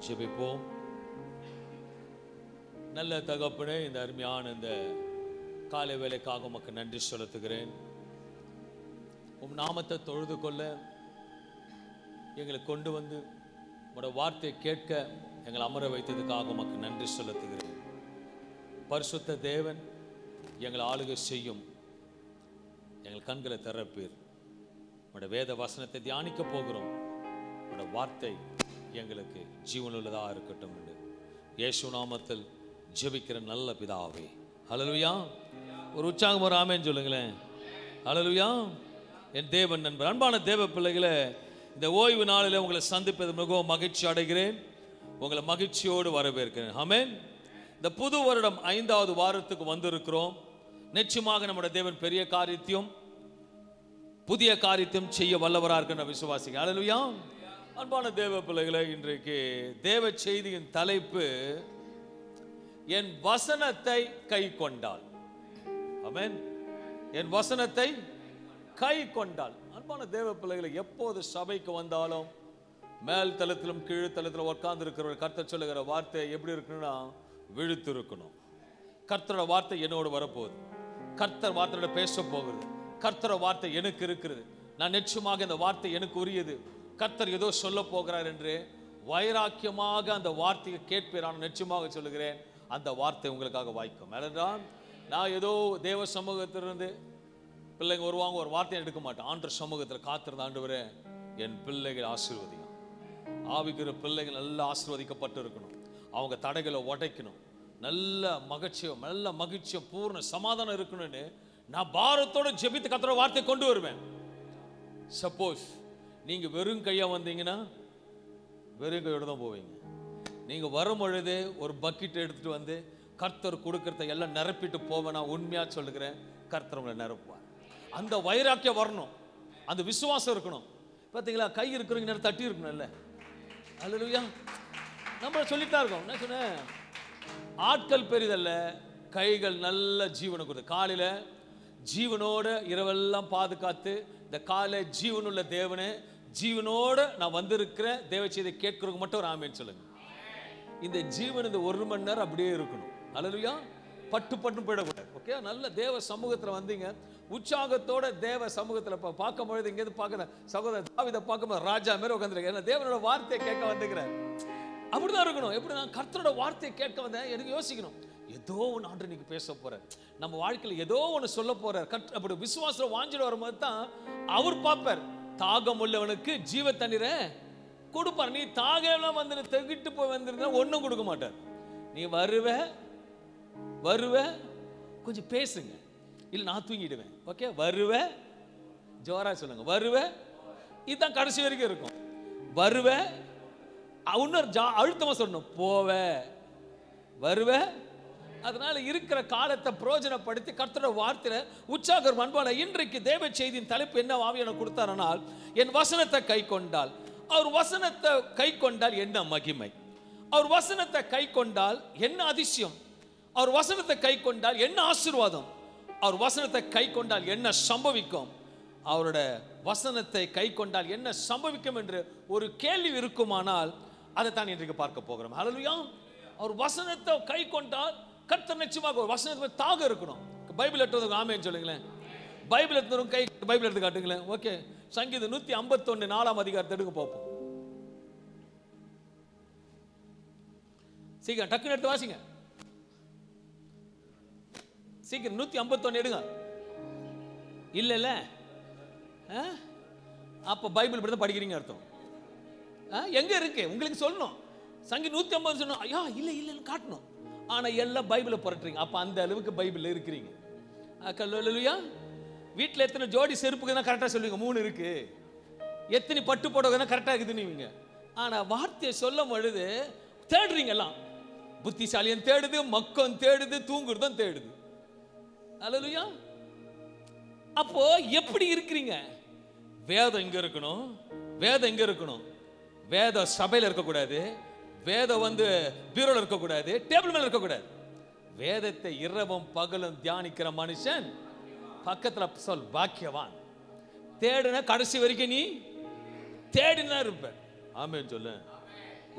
ஜெபிப்போம். நல்ல தகப்பனே, இந்த அருமையான இந்த காலை வேலைக்காக உமக்கு நன்றி செலுத்துகிறேன். உம் நாமத்தை தொழுது கொள்ள எங்களை கொண்டு வந்து உங்களோட வார்த்தையை கேட்க எங்களை அமர வைத்ததுக்காக உமக்கு நன்றி செலுத்துகிறேன். பரிசுத்த தேவன் எங்களை ஆளுகை செய்யும். எங்கள் கண்களை திறப்பீர். உங்களோட வேத வசனத்தை தியானிக்க போகிறோம். உங்களோட வார்த்தை எங்களுக்கு ஜீவனுள்ளதாக இருக்கட்டும் என்று இயேசு நாமத்தில் ஜெபிக்கிற நல்ல பிதாவே. ஹல்லேலூயா. ஒரு உற்சாகம் ஒரு ஆமென் சொல்லுங்களேன். ஹல்லேலூயா. என் தேவன் நண்பர், அன்பான தேவ பிள்ளைகளே, இந்த ஓய்வு நாளில் உங்களை சந்திப்பது மிகவும் மகிழ்ச்சி அடைகிறேன். உங்களை மகிழ்ச்சியோடு வரவேற்கிறேன். ஆமென். இந்த புது வருடம் 5வது வாரத்துக்கு வந்திருக்கிறோம். நிச்சயமாக நம்முடைய தேவன் பெரிய காரியத்தையும் புதிய காரியத்தையும் செய்ய வல்லவராக இருக்கின்ற விசுவாசிகள். ஹல்லேலூயா. அன்பான தேவ பிள்ளைகளே, இன்றைக்கு தேவ செய்தியின் தலைப்பு என் வசனத்தை கை கொண்டால். ஆமென். என் வசனத்தை கை கொண்டால். அன்பான தேவ பிள்ளைகளை, எப்போது சபைக்கு வந்தாலும் மேல் தளத்திலும் கீழ் தளத்திலும் உட்கார்ந்து இருக்கிற கர்த்தர் சொல்லுகிற வார்த்தை எப்படி இருக்குன்னா, விழித்து இருக்கணும். கர்த்தரோட வார்த்தை என்னோடு வரப்போகுது. கர்த்தர் வார்த்தையோட பேச போகிறது. கர்த்தரோட வார்த்தை எனக்கு இருக்கிறது. நான் நிச்சயமாக இந்த வார்த்தை எனக்கு உரியது. கர்த்தர் ஏதோ சொல்ல போகிறார் என்று வைராக்கியமாக அந்த வார்த்தையை கேட்பேன். நிச்சயமாக சொல்லுகிறேன், அந்த வார்த்தை உங்களுக்காக வாய்க்கும். ஏனென்றால் நான் ஏதோ தேவ சமூகத்திலிருந்து பிள்ளைங்க வருவாங்க, ஒரு வார்த்தையை எடுக்க மாட்டேன். ஆண்டவர் சமூகத்தில் காத்திருந்த ஆண்டவரே, என் பிள்ளைகள் ஆசீர்வதியும். ஆவிக்கிற பிள்ளைகள் நல்லா ஆசீர்வதிக்கப்பட்டு இருக்கணும். அவங்க தடைகளை உடைக்கணும். நல்ல மகிழ்ச்சியும் பூர்ண சமாதானம் இருக்கணும்னு நான் பாரத்தோடு ஜெபித்து கர்த்தரோட வார்த்தையை கொண்டு வருவேன். சப்போஸ் நீங்க வெறும் கையா வந்தீங்கன்னா வெறும் கையோடு தான் போவீங்க. நீங்க வரும் பொழுது ஒரு பக்கெட் எடுத்துட்டு வந்து கர்த்தர் கொடுக்கறத எல்லாம் நிரப்பிட்டு போவேன். நான் உண்மையா சொல்லுகிறேன், கர்த்தர் உங்களை நிரப்புவார். அந்த வைராக்கியம் வரணும், அந்த விசுவாசம் இருக்கணும். பார்த்தீங்களா, கை இருக்கிறவங்க நேரம் தட்டி இருக்கணும்ல. அல்லேலூயா. நம்ம சொல்லிட்டா இருக்கோம். என்ன சொன்னேன், ஆட்கள் பெரிதல்ல, கைகள் நல்ல ஜீவனை கொடுத்து காலையில ஜீவனோட இரவெல்லாம் பாதுகாத்து இந்த காலை ஜீவனுள்ள தேவனே, ஜீவனோட நான் வந்திருக்கிற தேவ செய்தியை கேட்கறவங்க மட்டும் ஒரு ஆமென் சொல்லுங்க. இந்த ஜீவன் இந்த 1 மணி நேரம் அப்படியே இருக்கணும். அல்லேலூயா. பட்டு போயிடக்கூடாது. ஓகே, நல்ல தேவ சமூகத்தில் வந்தீங்க, உற்சாகத்தோட தேவ சமூகத்தில் பார்க்கும் பொழுது இங்கேருந்து பார்க்குற சகோதரர் தாவீதை பார்க்கும்போது ராஜா மாதிரி உட்காந்துருக்கேன். ஏன்னா தேவனோட வார்த்தையை கேட்க வந்துக்கிறேன். அப்படிதான் இருக்கணும். எப்படி நான் கர்த்தரோட வார்த்தையை கேட்க வந்தேன், எனக்கு யோசிக்கணும், ஏதோ ஒன்று ஆண்டு இன்னைக்கு பேச போறார், நம்ம வாழ்க்கையில் ஏதோ ஒன்று சொல்ல போறார். அப்படி விசுவாசம் வாஞ்சிட்டு வரும்போது தான் அவர் பார்ப்பார். தாகம் உள்ளவனுக்கு ஜீவ தண்ணீரை கொடுப்பார். நீ தாகெல்லாம் வந்து தெகிட்டு போய் வந்திருந்தா ஒன்றும் கொடுக்க மாட்டார். நீ வருவ கொஞ்சம் பேசுங்க, இல்லை நான் தூங்கிடுவேன். ஓகே, வருவ ஜோரா சொல்லுங்க, வருவ. இதுதான் கடைசி வரைக்கும் இருக்கும். வருவ, இன்னொரு அழுத்தமா சொல்லணும், போவ, வருவ. அதனால இருக்கிற காலத்தை பிரயோஜனப்படுத்தி கர்த்தரோட வார்த்தையில உற்சாகம் அன்பான. இன்றைக்கு தேவ செய்தியின் தலைப்பு என்ன ஆவியான கொடுத்தாரனால், என் வசனத்தை கை கொண்டால். அவர் வசனத்தை கை கொண்டால் என்ன மகிமை, அவர் வசனத்தை கை கொண்டால் என்ன அதிசயம், அவர் வசனத்தை கை கொண்டால் என்ன ஆசீர்வாதம், அவர் வசனத்தை கை கொண்டால் என்ன சம்பவிக்கும், அவரோட வசனத்தை கை கொண்டால் என்ன சம்பவிக்கும் என்று ஒரு கேள்வி இருக்குமானால் அதை தான் இன்றைக்கு பார்க்க போகிறோம். ஹல்லேலூயா. அவர் வசனத்தை கை கொண்டால் கர்த்தர் நிச்சயமாக ஒரு வசனத்தை தாக இருக்கணும். பைபிள் எடுத்து ஆமென் சொல்லுங்களேன். பைபிள் எடுத்து கை பைபிள் எடுத்து காட்டுங்களேன். ஓகே, சங்கீதம் 151 4ஆம் அதிகாரத்தை எடுக்க பார்ப்போம். சீக்கிரம் டக்குன்னு எடுத்து வாசிங்க. சீக்கிரம் 151 எடுங்க. இல்ல அப்ப பைபிள் இப்படி தான் படிக்கிறீங்க அர்த்தம். எங்க இருக்கு உங்களுக்கு சொல்லணும். சங்கீதம் 150 சொன்னோம், ஐயா இல்லைன்னு காட்டணும். ஆனா எல்லாம் பைபிளை புரட்டுறீங்க. அப்ப அந்த அளவுக்கு பைபிள் இருக்கிறீங்க. அல்லேலூயா. வீட்டில் எத்தனை ஜோடி செருப்புக்கு கரெக்டா சொல்லுவீங்க, 3 இருக்கு. எத்தனை பட்டு போடுறதுன்னா கரெக்டா இருக்குதுன்னு நீங்க. ஆனா வார்த்தையை சொல்லும் பொழுது தேடுறீங்க. எல்லாம் புத்திசாலியன் தேடுது, மக்கம் தேடுது, தூங்குறதும் தேடுது. அல்லேலூயா. அப்போ எப்படி இருக்கிறீங்க? வேதம் எங்க இருக்கணும்? வேத சபையில் இருக்கக்கூடாது. வேதம் பீரோல இருக்கக்கூடாது, டேபிள் மேல இருக்கக்கூடாது. வேதத்தை இரவும் பகலும் தியானிக்கிற மனுஷன் பக்கத்துல சொல் பாக்கியவான். தேடுன கடைசி வரைக்கும் நீ தேடினா இருப்ப. ஆமென் சொல்லு.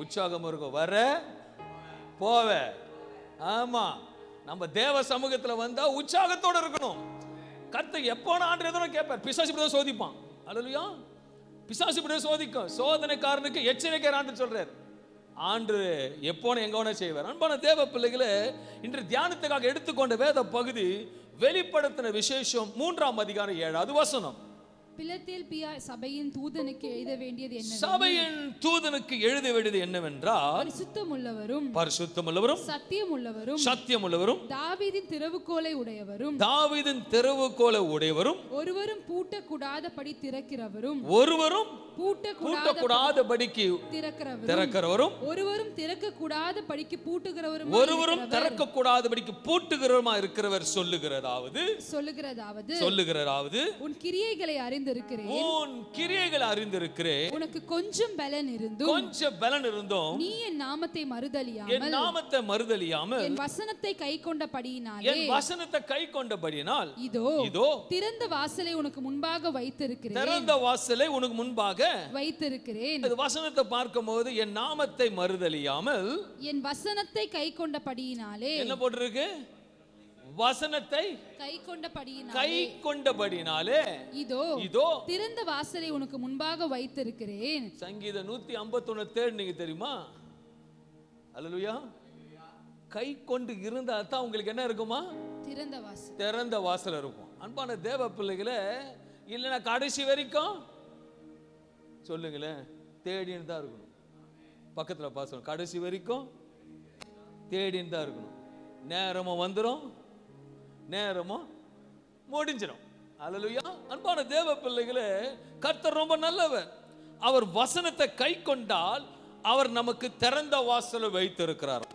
உற்சாகம் இருக்கும். வர போவ. ஆமா, நம்ம தேவ சமூகத்துல வந்தா உற்சாகத்தோட இருக்கணும். கர்த்தர் எப்போனா ஆண்டு எதோ கேட்பார். பிசாசு இப்படிதான் சோதிப்பான். அல்லேலூயா. பிசாசு இப்படிதான் சோதிக்கும். சோதனைக்காரனுக்கு எச்சரிக்கை ஆண்டு சொல்றார். ஆண்டு எப்போன எங்க வேணா செய்வார். அன்பான தேவ பிள்ளைகளே, இன்று தியானத்துக்காக எடுத்துக்கொண்ட வேத பகுதி வெளிப்படுத்தின விசேஷம் 3ஆம் அதிகாரம் 7வது வசனம். பிலதெல்பியா சபையின் தூதனுக்கு எழுத வேண்டியது என்ன? சபையின் தூதனுக்கு எழுத வேண்டியது என்னவென்றால், பரிசுத்தமுள்ளவரும் பரிசுத்தமுள்ளவரும் சத்தியமுள்ளவரும் சத்தியமுள்ளவரும் தாவீதின் திறவுகோலை உடையவரும் தாவீதின் திறவுகோலை உடையவரும் ஒருவரும் பூட்டக்கூடாதபடி திறக்கிறவரும் ஒருவரும் பூட்டக்கூடாதபடிக்கு திறக்கிறவரும் ஒருவரும் திறக்கக்கூடாதபடிக்கு பூட்டுகிறவரும் ஒருவரும் திறக்கக்கூடாதபடிக்கு பூட்டுகிறவருமா இருக்கிறவர் சொல்லுகிறதாவது உன் கிரியைகளை அறிந்திருக்கிறேன். உன் கிரியைகளை அறிந்திருக்கிறேன். உனக்கு கொஞ்சம் பலன் இருந்தும் நீ என் நாமத்தை மறுதலியாமல் என் வசனத்தை கைக்கொண்டபடியினால் இதோ திறந்த வாசலை உனக்கு முன்பாக வைத்திருக்கிறேன். அது வசனத்தை பார்க்கும்போது என் நாமத்தை மறுதலியாமல் என் வசனத்தை கைக்கொண்டபடியினாலே என்ன போட்டிருக்கு? வசனத்தை கைக்கொண்டபடினாலே இதோ திறந்த வாசலை உனக்கு முன்பாக வைத்திருக்கிறேன். சங்கீதம் 151 தேடினீங்க தெரியுமா? அல்லேலூயா. கை கொண்டு இருந்தா தான் உங்களுக்கு என்ன இருக்குமா? திறந்த வாசல் இருக்கும். அன்பான தேவ பிள்ளைகளே, இல்லைன்னா கடைசி வரைக்கும் சொல்லுங்களேன் தேடின்னு தான் இருக்கணும். பக்கத்துல பாசம் கடைசி வரைக்கும் தேடின்னு தான் இருக்கணும். நேரமும் வந்துடும், நேரமும் முடிஞ்சிடும். அல்லேலூயா. அன்பான தேவ பிள்ளைகளே, கர்த்தர் ரொம்ப நல்லவர். அவர் வசனத்தை கை கொண்டால் அவர் நமக்கு திறந்த வாசலை வைத்திருக்கிறார்.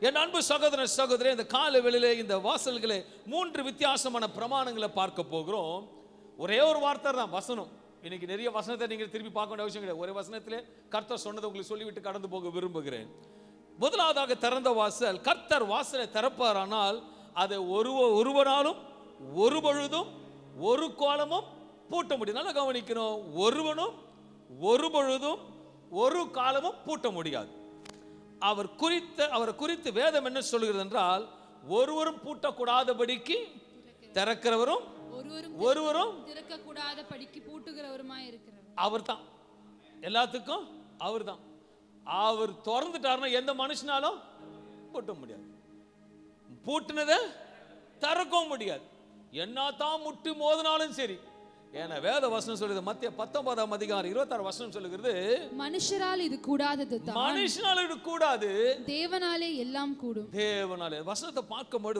என் அன்பு சகோதர சகோதரி, இந்த கால வேளையிலே இந்த வாசல்களை 3 வித்தியாசமான பிரமாணங்களை பார்க்க போகிறோம். ஒரே ஒரு வார்த்தை தான் வசனம். இன்னைக்கு நிறைய வசனத்தை நீங்கள் திருப்பி பார்க்க வேண்டிய அவசியம் கிடையாது. ஒரே வசனத்திலே கர்த்தர் சொன்னதை உங்களுக்கு சொல்லிவிட்டு கடந்து போக விரும்புகிறேன். முதலாவதாக திறந்த வாசல். கர்த்தர் வாசலை திறப்பாரானால் அதை ஒருவனாலும் ஒரு பொழுதும் ஒரு காலமும் பூட்ட முடியும். நல்லா கவனிக்கணும். ஒருவனும் ஒரு பொழுதும் ஒரு காலமும் பூட்ட முடியாது. அவரை குறித்து வேதம் என்ன சொல்கிறது என்றால், ஒருவரும் பூட்டக்கூடாதபடிக்கு திறக்கிறவரும் ஒருவரும் திறக்கக்கூடாதபடிக்கு பூட்டுகிறவருமாய் இருக்கிறவர். அவர்தான் எல்லாத்துக்கும். அவர்தான். அவர் திறந்துட்டாருன்னா எந்த மனுஷனாலும் பூட்ட முடியாது. பூட்டினதை திறக்கவும் முடியாது. என்னதான் முட்டி மோதினாலும் சரி. ஏன்னா வேத வசனம் சொல்லுது, மத்திய 19ஆம் அதிகாரம் 26 வசனம் சொல்லுகிறது, மனுஷரால் இது கூடாதது, மனுஷனால இது கூடாது, தேவனாலே எல்லாம் கூடும். தேவனாலே. வசனத்தை பார்க்கும்போது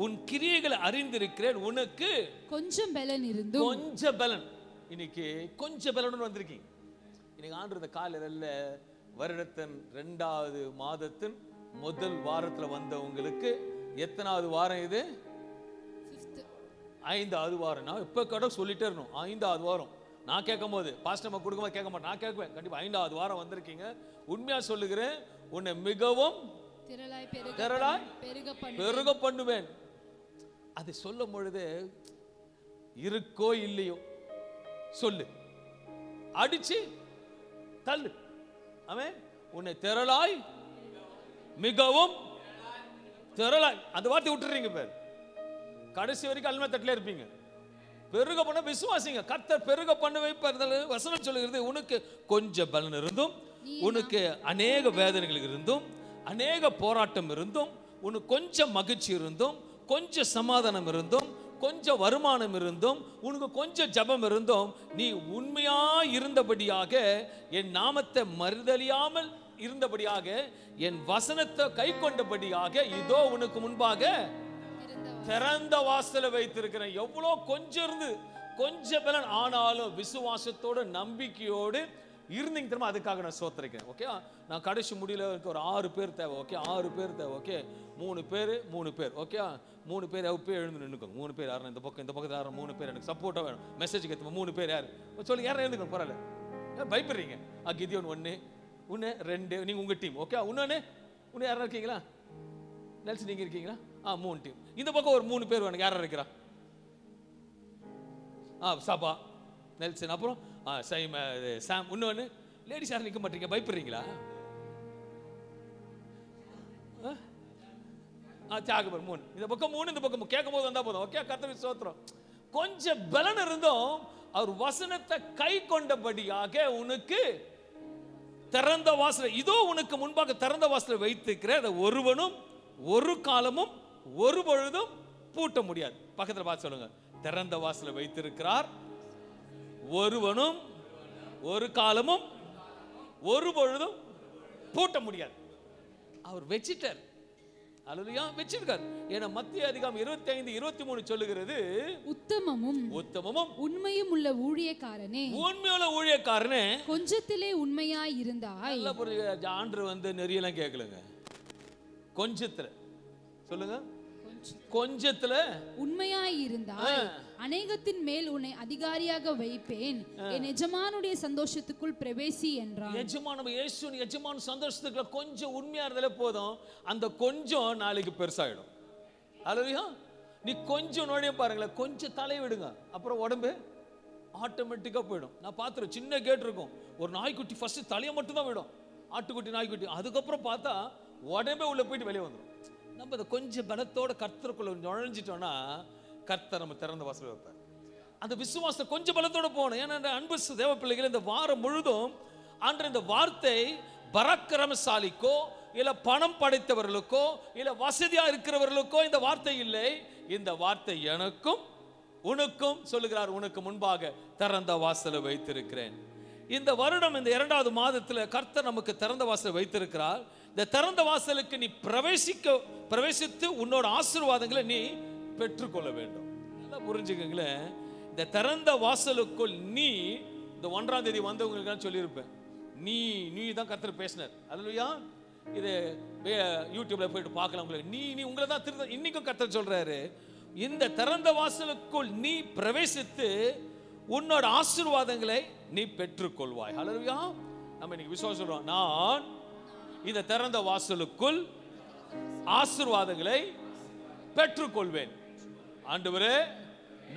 உன் கிரியைகளை அறிந்திருக்கிறேன், உனக்கு கொஞ்சம் பலன் இருந்தும். கொஞ்சம் பலன். இன்னைக்கு கொஞ்சம் பலன் வந்திருக்கீங்க. இன்னைக்கு ஆண்டு காலையில வருடத்தின் 2வது மாதத்தின் முதல் வாரத்தில் வந்தவங்களுக்கு எத்தனாவது வாரம் இது? 5வது வாரம். நான் இப்போ கூட சொல்லிட்டே இருக்கணும், 5வது வாரம். நான் கேட்கும் போது பாஸ்டர் கொடுக்கும்போது கேட்க மாட்டேன், நான் கேட்குவேன். கண்டிப்பாக 5வது வாரம் வந்திருக்கீங்க. உண்மையாக சொல்லுகிறேன், உன்னை மிகவும் திரளாய் பெருக பண்ணுவேன். அது சொல்லும் பொழுது இருக்கோ இல்லையோ சொல்லு, அடிச்சு தள்ளு. ஆமென். உன்னை திரளாய் மிகவும் திரளாய், அந்த வார்த்தை விட்டுறீங்க பேர். கடைசி வரைக்கும் அல்மே தட்டிலே இருப்பீங்க. பெருக பண்ண விசுவாசிங்க. கர்த்தர் பெருக பண்ண வைப்பார். வசனம் சொல்லுகிறது, உனக்கு கொஞ்சம் பலன் இருந்தும், உனக்கு அநேக வேதனைகள் இருந்தும், அநேக போராட்டம் இருந்தும், உனக்கு கொஞ்சம் மகிழ்ச்சி இருந்தும், கொஞ்சம் சமாதானம் இருந்தும், கொஞ்சம் வருமானம் இருந்தும், உனக்கு கொஞ்சம் ஜபம் இருந்தும், நீ உண்மையா இருந்தபடியாக, என் நாமத்தை மறுதலியாமல் இருந்தபடியாக, என் வசனத்தை கை கொண்டபடியாக, இதோ உனக்கு முன்பாக திறந்த வாசலை வைத்திருக்கிறேன். எவ்வளோ கொஞ்சம் இருந்து கொஞ்சம் பலன், ஆனாலும் விசுவாசத்தோட நம்பிக்கையோடு இருந்தீங்க தெரியுமா? அதுக்காக நான் சோத்திருக்கிறேன். ஓகே, நான் கடைசி முடியல இருக்க ஒரு 6 பேர் தேவை. ஓகே, 6 பேர் தேவை. ஓகே, 3 பேர் 3 பேர். ஓகே, 3 பேர் போய் எழுந்து நின்றுக்கோங்க. 3 பேர் யாரும் இந்த பக்கத்தில் யாரும் 3 பேர் எனக்கு சப்போர்ட்டாக வேணும். மெசேஜுக்கு எத்தனை 3 பேர் யார் சொல்லி யாரும் எழுந்துக்கணும். பரவாயில்ல, பயப்படுறீங்க. கிதியோன் 1 2 நீங்கள் உங்கள் டீம். ஓகே, இன்னும் யாரும் இருக்கீங்களா? நெல்சன் நீங்கள் இருக்கீங்களா? 3 டீம். இந்த பக்கம் ஒரு 3 பேர் வேணும். யாரும் இருக்கிறா? சபா, நெல்சன், அப்புறம் சாம். இன்னொன்று லேடிஸ் யாரும் நிற்க மாட்டீங்க, பயப்படுறீங்களா? தியாகபர் 3, இந்த பக்கம் 3, இந்த பக்கம் கேட்கும் போது வந்தா போதும். ஓகே, கர்த்தருக்கு ஸ்தோத்திரம். கொஞ்சம் பலன் இருந்தும் அவர் வசனத்தை கை கொண்டபடியாக உனக்கு திறந்த வாசலை, இதோ உனக்கு முன்பாக திறந்த வாசலை வைத்திருக்கிற, அதை ஒருவனும் ஒரு காலமும் ஒரு பொழுதும் பூட்ட முடியாது. பக்கத்துல பார்த்து சொல்லுங்க, திறந்த வாசலை வைத்திருக்கிறார், ஒருவனும் ஒரு காலமும் ஒரு பொழுதும் பூட்ட முடியாது. அவர் வச்சிட்டார். அல்லேலூயா, வச்சிருக்கார். ஏன்னா மத்திய அதிகாரம் 25:23 சொல்லுகிறது, உத்தமமும் உண்மையும் உள்ள ஊழியக்காரனே, உண்மையுள்ள ஊழியக்காரனே, கொஞ்சத்திலே உண்மையாய் இருந்தாய். ஆண்டவர் நிறைய எல்லாம் கேட்கலங்க, கொஞ்சத்துல சொல்லுங்க, கொஞ்சத்துல உண்மையாய் இருந்தாய், அநேகத்தின் மேல் உன்னை அதிகாரியாக வைப்பேன், என் எஜமானுடைய சந்தோஷத்துக்குள் பிரவேசி என்றார். எஜமான் சந்தோஷத்துக்குள்ள கொஞ்சம் உண்மையா இருந்தாலே போதும், அந்த கொஞ்சம் நாளைக்கு பெருசாயிடும். அல்லேலூயா. நீ கொஞ்சம் நோடைய பாருங்களேன், கொஞ்சம் தலையை விடுங்க, அப்புறம் உடம்பு ஆட்டோமேட்டிக்கா போயிடும். நான் பார்த்துருவேன், சின்ன கேட் இருக்கும், ஒரு நாய்க்குட்டி ஃபர்ஸ்ட் தலையை மட்டும் தான் விடும், ஆட்டுக்குட்டி நாய்க்குட்டி, அதுக்கப்புறம் பார்த்தா உடம்பே உள்ள போயிட்டு வெளியே வந்துடும். நம்ம அதை கொஞ்சம் பலத்தோட கர்த்தருக்குள்ள நுழைஞ்சிட்டோம்னா கர்த்தர் நம்ம திறந்த வாசல் வைப்பார். அந்த விசுவாசத்தை கொஞ்சம் பலத்தோட போகணும். ஏன்னா அன்பு தேவ பிள்ளைகள், இந்த வாரம் முழுதும் அன்று இந்த வார்த்தை பராக்கிரமசாலிக்கோ இல்ல பணம் படைத்தவர்களுக்கோ இல்ல வசதியா இருக்கிறவர்களுக்கோ இந்த வார்த்தை இல்லை. இந்த வார்த்தை எனக்கும் உனக்கும் சொல்லுகிறார், உனக்கு முன்பாக திறந்த வாசலை வைத்திருக்கிறேன். இந்த வருடம் இந்த 2வது மாதத்துல கர்த்தர் நமக்கு திறந்த வாசலை வைத்திருக்கிறார். இந்த திறந்த வாசலுக்கு நீ பிரவேசித்து உன்னோட ஆசீர்வாதங்களை நீ பெற்றுக்கொள்ள வேண்டும். நல்லா புரிஞ்சுக்கங்களேன், இந்த திறந்த வாசலுக்குள் நீ, இந்த 1ஆம் தேதி வந்தவங்களுக்கு சொல்லியிருப்பேன், நீ தான் கர்த்தர் பேசினார். அல்லேலூயா. இது யூடியூப்ல போயிட்டு பார்க்கலாம் உங்களுக்கு. நீ உங்களை தான் திருத்த இன்னைக்கும் கர்த்தர் சொல்றாரு, இந்த திறந்த வாசலுக்குள் நீ பிரவேசித்து உன்னோட ஆசீர்வாதங்களை நீ பெற்றுக்கொள்வாய். அல்லேலூயா. நம்ம இன்னைக்கு விசுவாசம் சொல்றோம், நான் இந்த திறந்த வாசலுக்குள் ஆசீர்வாதங்களை பெற்றுக்கொள்வேன். ஆண்டவரே,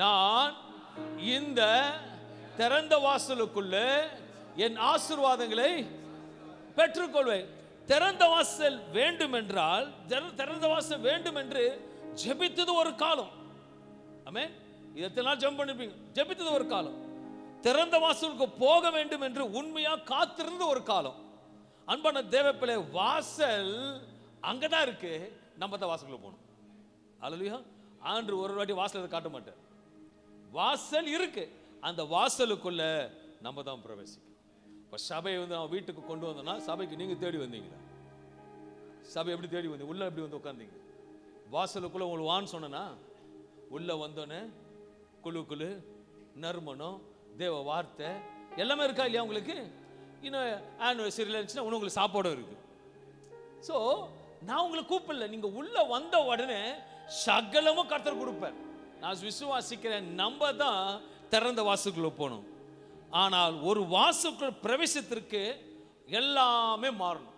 நான் இந்த திறந்த வாசலுக்குள்ள என் ஆசீர்வாதங்களை பெற்றுக்கொள்வேன். திறந்த வாசல் வேண்டும் என்றால், திறந்த வாசல் வேண்டும் என்று ஜெபித்தது ஒரு காலம். ஆமென். இதெல்லாம் நாள் ஜெபம் பண்ணிருப்பீங்க. ஜெபித்தது ஒரு காலம். திறந்த வாசலுக்கு போக வேண்டும் என்று உண்மையா காத்திருந்த ஒரு காலம். அன்பான தேவப்பிள்ளை, வாசல் அங்கதான் இருக்கு, நம்ம தான் வாசலுக்குள்ள போகணும். அல்லேலூயா. ஆண்டு ஒரு வாட்டி வாசலை காட்ட மாட்டார். வாசல் இருக்கு, அந்த வாசலுக்குள்ள நம்ம தான் பிரவேசிக்கணும். இப்போ சபையை நான் வீட்டுக்கு கொண்டு வந்தோம்னா, சபைக்கு நீங்க தேடி வந்தீங்களா? சபை எப்படி தேடி வந்தீங்க? உள்ள எப்படி வந்து உட்கார்ந்தீங்க? வாசலுக்குள்ள உங்களுக்கு வான்னு சொன்னா, உள்ள வந்தோன்னே குழு நறுமணம், தேவ வார்த்தை எல்லாமே இருக்கா இல்லையா உங்களுக்கு? இன்னும் ஆனிவர்சரியில் இருந்துச்சுன்னா உங்களுக்கு சாப்பாடும் இருக்கு. ஸோ நான் உங்களை கூப்பிடல, நீங்க உள்ள வந்த உடனே சகலமும் கர்த்தர் கொடுப்பார். நான் விசுவாசிக்கிறேன், நம்ம தான் திறந்த வாசலுக்குள்ள போகணும். ஆனால் ஒரு வாசலுக்குள்ள பிரவேசத்திற்கு எல்லாமே மாறணும்.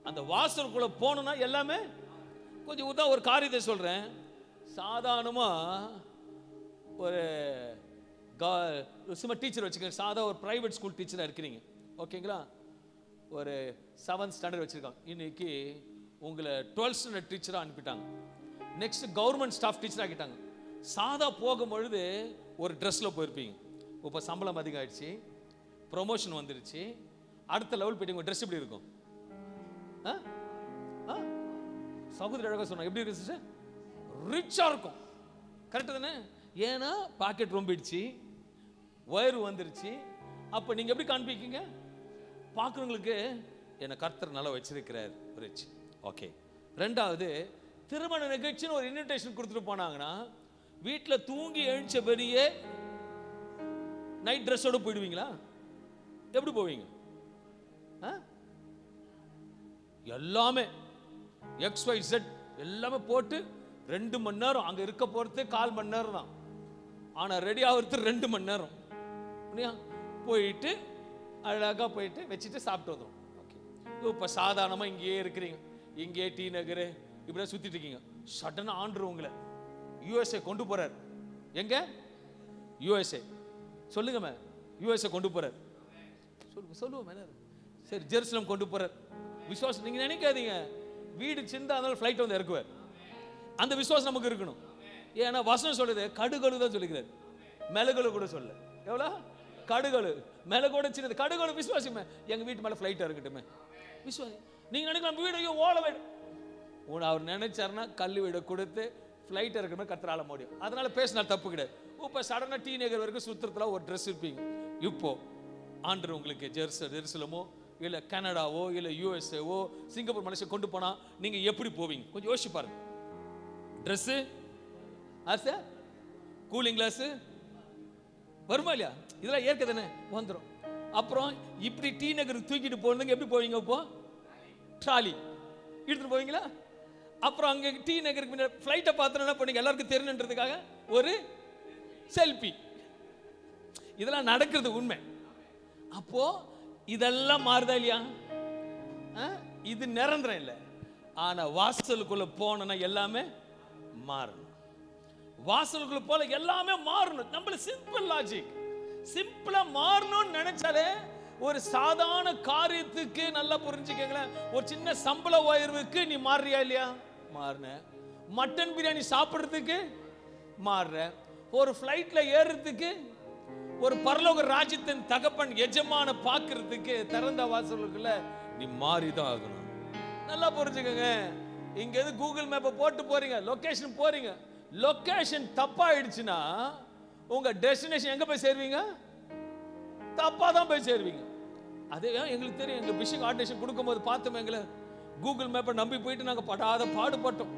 அந்த வாசலுக்குள்ள போகணும்னா எல்லாமே கொஞ்சம் ஒரு காரியத்தை சொல்றேன். சாதாரணமா ஒரு சும்மா டீச்சர் வச்சுக்கோங்க, சாதா ஒரு பிரைவேட் ஸ்கூல் டீச்சராக இருக்கிறீங்க, ஓகேங்களா? ஒரு 7th ஸ்டாண்டர்ட் வச்சிருக்காங்க. இன்னைக்கு உங்களை 12th ஸ்டாண்டர்ட் டீச்சராக அனுப்பிட்டாங்க. நெக்ஸ்ட் கவர்மெண்ட் ஸ்டாஃப் டீச்சர் ஆகிட்டாங்க. சாதா போகும்பொழுது ஒரு ட்ரெஸ்ல போயிருப்பீங்க. இப்போ சம்பளம் அதிகம் ஆயிடுச்சு, ப்ரொமோஷன் வந்துருச்சு, அடுத்த லெவல் போயிட்டு உங்க ட்ரெஸ் எப்படி இருக்கும்? சகோதரி அழகா சொன்னாங்க, எப்படி இருக்கு சிஸ்டர்? ரிச்சா இருக்கும். கரெக்ட் தானே? ஏன்னா பாக்கெட் ரொம்பிடுச்சு, வயிறு வந்துருச்சு. அப்ப நீங்க எப்படி காண்பிக்கீங்க? பார்க்குறவங்களுக்கு என்ன கர்த்தர் நல்லா வச்சிருக்கிறார், ரிச். ஓகே. 2வது, திருமண நிகழ்ச்சின்னு ஒரு இன்விடேஷன் கொடுத்துட்டு போனாங்கன்னா, வீட்டில் தூங்கி எழுந்தபடியே நைட் ட்ரெஸ்ஸோட போயிடுவீங்களா? எப்படி போவீங்க? எல்லாமே XYZ எல்லாமே போட்டு 2 மணி நேரம் அங்க இருக்க போறது 1/4 மணி நேரம் தான். ஆனா ரெடி ஆகுறது 2 மணி நேரம். போயிட்டு அழகா போயிட்டு வச்சுட்டு சாப்பிட்டு வந்துடும். ஓகே. இப்போ சாதாரணமா இங்கேயே இருக்கிறீங்க, இங்கே டி நகர் இப்படியே சுத்திட்டு இருக்கீங்க. சடனா ஆண்டவர் உங்களை USA கொண்டு போறார். எங்க? USA. சொல்லுங்க மே, USA கொண்டு போறார். சொல்லுவோம் மேல. சரி, ஜெருசலம் கொண்டு போறார். விசுவாசம் நீங்க நினைக்காதீங்க, வீடு சின்னதா இருந்தாலும் ஃப்ளைட் வந்து இறக்குவார். அந்த விசுவாசம் நமக்கு இருக்கணும். ஏன்னா வசனம் சொல்லுது கடுகளு தான் சொல்லிக்கிறார், மிளகுல கூட சொல்ல. எவ்வளோ கடுகளு, மிளகோட சின்னது கடுகளு. விசுவாசிமே, எங்க வீட்டு மேல ஃபிளைட்டா இருக்கட்டுமே விசுவாசி. நீங்க நினைக்கலாம் வீடையோ ஓலை வீடு, அவர் நினைச்சாருன்னா கல் வீடை கொடுத்து ஃபிளைட் இருக்கிற மாதிரி கத்துற ஆள முடியும். அதனால பேசினா தப்பு கிடையாது. இப்போ சடனாக டீனேஜர் வரைக்கும் சுத்திரத்தில் ஒரு ட்ரெஸ் இருப்பீங்க. இப்போ ஆண்டர் உங்களுக்கு ஜெருசலமோ இல்லை கனடாவோ இல்லை யூஎஸ்ஏவோ சிங்கப்பூர் மலேசியா கொண்டு போனா நீங்க எப்படி போவீங்க? கொஞ்சம் யோசிச்சு பாருங்க. ட்ரெஸ்ஸு ஆசை, கூலிங் கிளாஸு வருமா இல்லையா? இதெல்லாம் ஏற்க தானே வந்துடும். அப்புறம் இப்படி டீ நகர் தூக்கிட்டு போனதுங்க எப்படி போவீங்க? இப்போ ட்ராலி எடுத்துட்டு போவீங்களா? அப்புறம் அங்கே டீ நகருக்கு முன்னாடி ஃப்ளைட்டை பார்த்து என்ன பண்ணீங்க? எல்லாருக்கும் தெரியணுன்றதுக்காக ஒரு செல்ஃபி. இதெல்லாம் நடக்கிறது உண்மை. அப்போ இதெல்லாம் மாறுதா இல்லையா? இது நிரந்தரம் இல்லை. ஆனா வாசலுக்குள்ள போனா எல்லாமே மாறணும். வாசலுக்குள்ள போல எல்லாமே மாறணும். நம்மள சிம்பிள் லாஜிக், சிம்பிளா மாறணும்னு நினைச்சாலே ஒரு சாதாரண காரியத்துக்கு நல்லா புரிஞ்சுக்கங்களேன். ஒரு சின்ன சம்பள உயர்வுக்கு நீ மாறுறியா இல்லையா? மாறின. மட்டன் பிரியாணி சாப்பிடுறதுக்கு மாறுற. ஒரு ஃப்ளைட்ல ஏறுறதுக்கு, ஒரு பரலோக ராஜ்யத்தின் தகப்பன் எஜமான பார்க்கறதுக்கு திறந்த வாசலுக்குள்ள நீ மாறிதான் ஆகணும். நல்லா புரிஞ்சுக்கங்க. இங்க எது கூகுள் மேப்பை போட்டு போறீங்க, லொகேஷன் போறீங்க, லொகேஷன் தப்பாயிடுச்சுன்னா உங்க டெஸ்டினேஷன் எங்க போய் சேருவீங்க? தப்பா தான் போய் சேருவீங்க. அதே எங்களுக்கு தெரியும். எங்க பிஷிங் ஆர்டினேஷன் கொடுக்கும்போது பார்த்தோம், எங்களை கூகுள் மேப்பை நம்பி போயிட்டு நாங்கள் படாத பாடுபட்டோம்.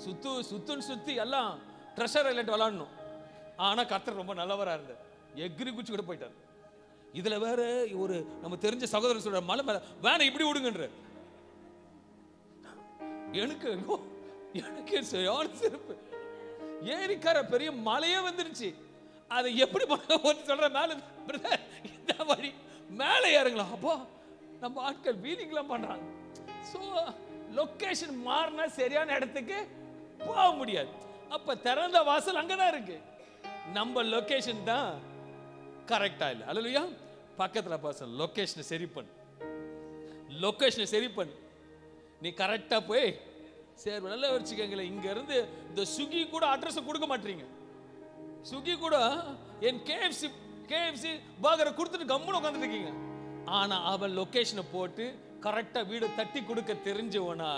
சுத்துன்னு சுத்தி எல்லாம் ட்ரெஷர் ஐலண்ட் விளாடணும். ஆனால் கர்த்தர் ரொம்ப நல்லவராக இருந்தார். எக்ரி குச்சி கூட போயிட்டார். இதுல வேற ஒரு நம்ம தெரிஞ்ச சகோதரர் சொல்ற, மலை மேல வேணா இப்படி விடுங்கன்ற. எனக்கு சரியான சிறப்பு. ஏரிக்கார பெரிய மலையே வந்துருச்சு. அதை எப்படி சொல்ற மேல இந்த வழி மேலே ஏறுங்களா? அப்போ நம்ம ஆட்கள் வீலிங்லாம் பண்றாங்க. ஸோ லொக்கேஷன் மாறினா சரியான இடத்துக்கு போக முடியாது. அப்ப திறந்த வாசல் அங்கதான் இருக்கு. நம்ம லொகேஷன் தான் கரெக்டா இல்லை. அல்லேலூயா. பக்கத்துல பாச லொகேஷனை சரி பண்ணு, லொகேஷனை சரி பண்ணு. நீ கரெக்டா போய் சரி. நல்லா வச்சுக்கங்களேன். இங்க இருந்து இந்த சுகி கூட அட்ரஸ் கொடுக்க மாட்டீங்க. சுகி கூட என் கேஎஃப்சி பர்கரை கொடுத்துட்டு கம்முன்னு உட்காந்துட்டு இருக்கீங்க. ஆனா அவன் லொகேஷனை போட்டு கரெக்டா வீடு தட்டி கொடுக்க தெரிஞ்சவனா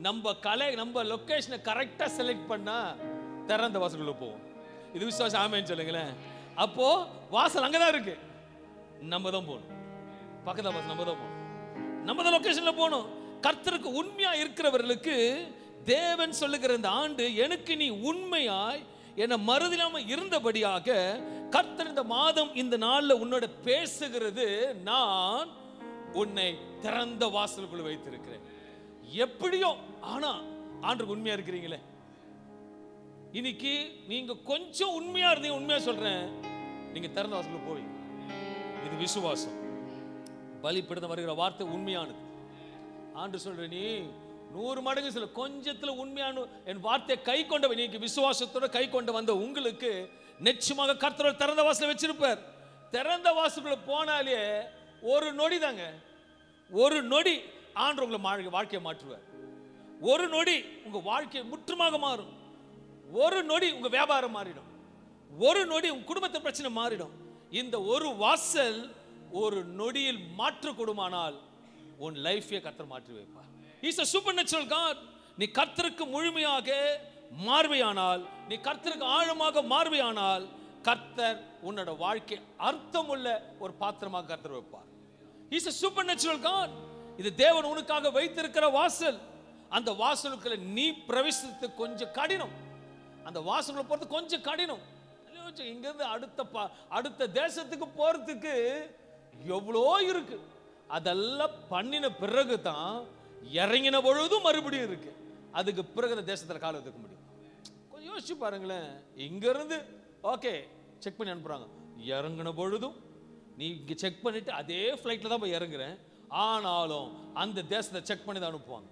நம்ம லொகேஷனை கரெக்டா செலக்ட் பண்ணா திறந்த வாசலுக்குள்ள போவோம். இது விசுவாசம். ஆமென் சொல்லுங்களேன். அப்போ வாசல் அங்கதான் இருக்கு. நம்ம தான் போகணும். பக்கத்துல வாசல் நம்ம தான் போகணும். நம்ம தான் லொகேஷன்ல போகணும். கர்த்தருக்கு உண்மையா இருக்கிறவர்களுக்கு தேவன் சொல்லுகிற இந்த ஆண்டு, எனக்கு நீ உண்மையாய் என்னை மறுதில்லாம இருந்தபடியாக கர்த்தர் இந்த மாதம் இந்த நாள்ல உன்னோட பேசுகிறது, நான் உன்னை திறந்த வாசலுக்குள்ள வைத்திருக்கிறேன். எப்படியோ ஆனா ஆண்டவருக்கு உண்மையா இருக்கிறீங்களே. இன்னைக்கு நீங்க கொஞ்சம் உண்மையா இருந்தீங்க, உண்மையா சொல்றேன், நீங்க திறந்த வாசலுக்குள்ள போவீங்க. இது விசுவாசம். பலிபீடத்தில் வருகிற வார்த்தை உண்மையானது. ஆண்டு சொல்ற, நீ 100 மடங்கு சொல்ல, கொஞ்சத்துல உண்மையான என் வார்த்தையை கை கொண்ட, நீங்க விசுவாசத்தோட கை கொண்டு வந்த உங்களுக்கு நிச்சயமாக கர்த்தர் திறந்த வாசலை வச்சிருப்பார். திறந்த வாசலுக்குள்ள போனாலே ஒரு நொடி தாங்க, ஒரு நொடி ஆண்டு உங்களை வாழ்க்கையை மாற்றுவார். ஒரு நொடி உங்க வாழ்க்கை முற்றுமாக மாறும். ஒரு நொடி உங்க வியாபாரம் மாறிடும். ஒரு நொடி உங்க குடும்பத்தை பிரச்சனை மாறிடும். இந்த ஒரு வாசல் ஒரு நொடியில் மாற்றக்கூடுமானால் உன் லைஃபையே கர்த்தர் மாற்றி வைப்பார். He is a supernatural God. நீ கர்த்தருக்கு முழுமையாக மாறுவையானால், நீ கர்த்தருக்கு ஆழமாக மாறுவையானால், கர்த்தர் உன்னோட வாழ்க்கை அர்த்தமுள்ள ஒரு பாத்திரமாக கர்த்தர் வைப்பார். He is a supernatural God. இது தேவன் உனக்காக வைத்திருக்கிற வாசல். அந்த வாசலுக்குள்ள நீ பிரவேசித்து கொஞ்சம் கடினம். அந்த வாசலுக்குள்ள போறது கொஞ்சம் கடினம். இங்கிருந்து அடுத்த தேசத்துக்கு போறதுக்கு எவ்வளோ இருக்கு. அதெல்லாம் பண்ணின பிறகு தான் இறங்கின பொழுதும் மறுபடியும் இருக்கு. அதுக்கு பிறகு அந்த தேசத்துல கால வைக்க முடியும். கொஞ்சம் யோசிச்சு பாருங்களேன். இங்க இருந்து ஓகே செக் பண்ணி அனுப்புறாங்க. இறங்கின பொழுதும் நீ இங்க செக் பண்ணிட்டு அதே ஃபிளைட்ல தான் போய் இறங்குறேன். ஆனாலும் அந்த தேசத்தை செக் பண்ணி தான் அனுப்புவாங்க.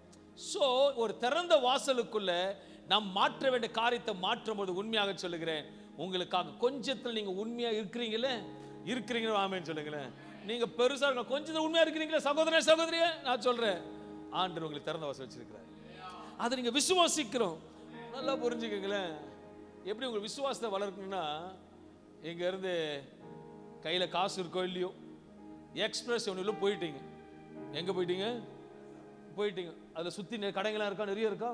ஸோ ஒரு திறந்த வாசலுக்குள்ள நாம் மாற்ற வேண்டிய காரியத்தை மாற்றும் போது, உண்மையாக சொல்லுகிறேன், உங்களுக்காக கொஞ்சத்தில் நீங்க உண்மையா இருக்கிறீங்களே, ஆமென் சொல்லுங்களேன். நீங்க பெருசா கொஞ்சம் உண்மையா இருக்கிறீங்களா சகோதரனே சகோதரியே, நான் சொல்றேன், ஆண்டவர் உங்களுக்கு திறந்த வாசல் வச்சிருக்கிறார். அதை நீங்க விசுவாசிக்கிறோம். நல்லா புரிஞ்சுக்கங்களேன். எப்படி உங்க விசுவாசத்தை வளர்க்கணும்னா, இங்க இருந்து கையில காசு இருக்கோ இல்லையோ, எக்ஸ்பிரஸ் ஒன்றுல போயிட்டீங்க. எங்க போயிட்டீங்க? போயிட்டீங்க. அதில் சுற்றி கடைங்களாம் இருக்கா, நிறைய இருக்கா.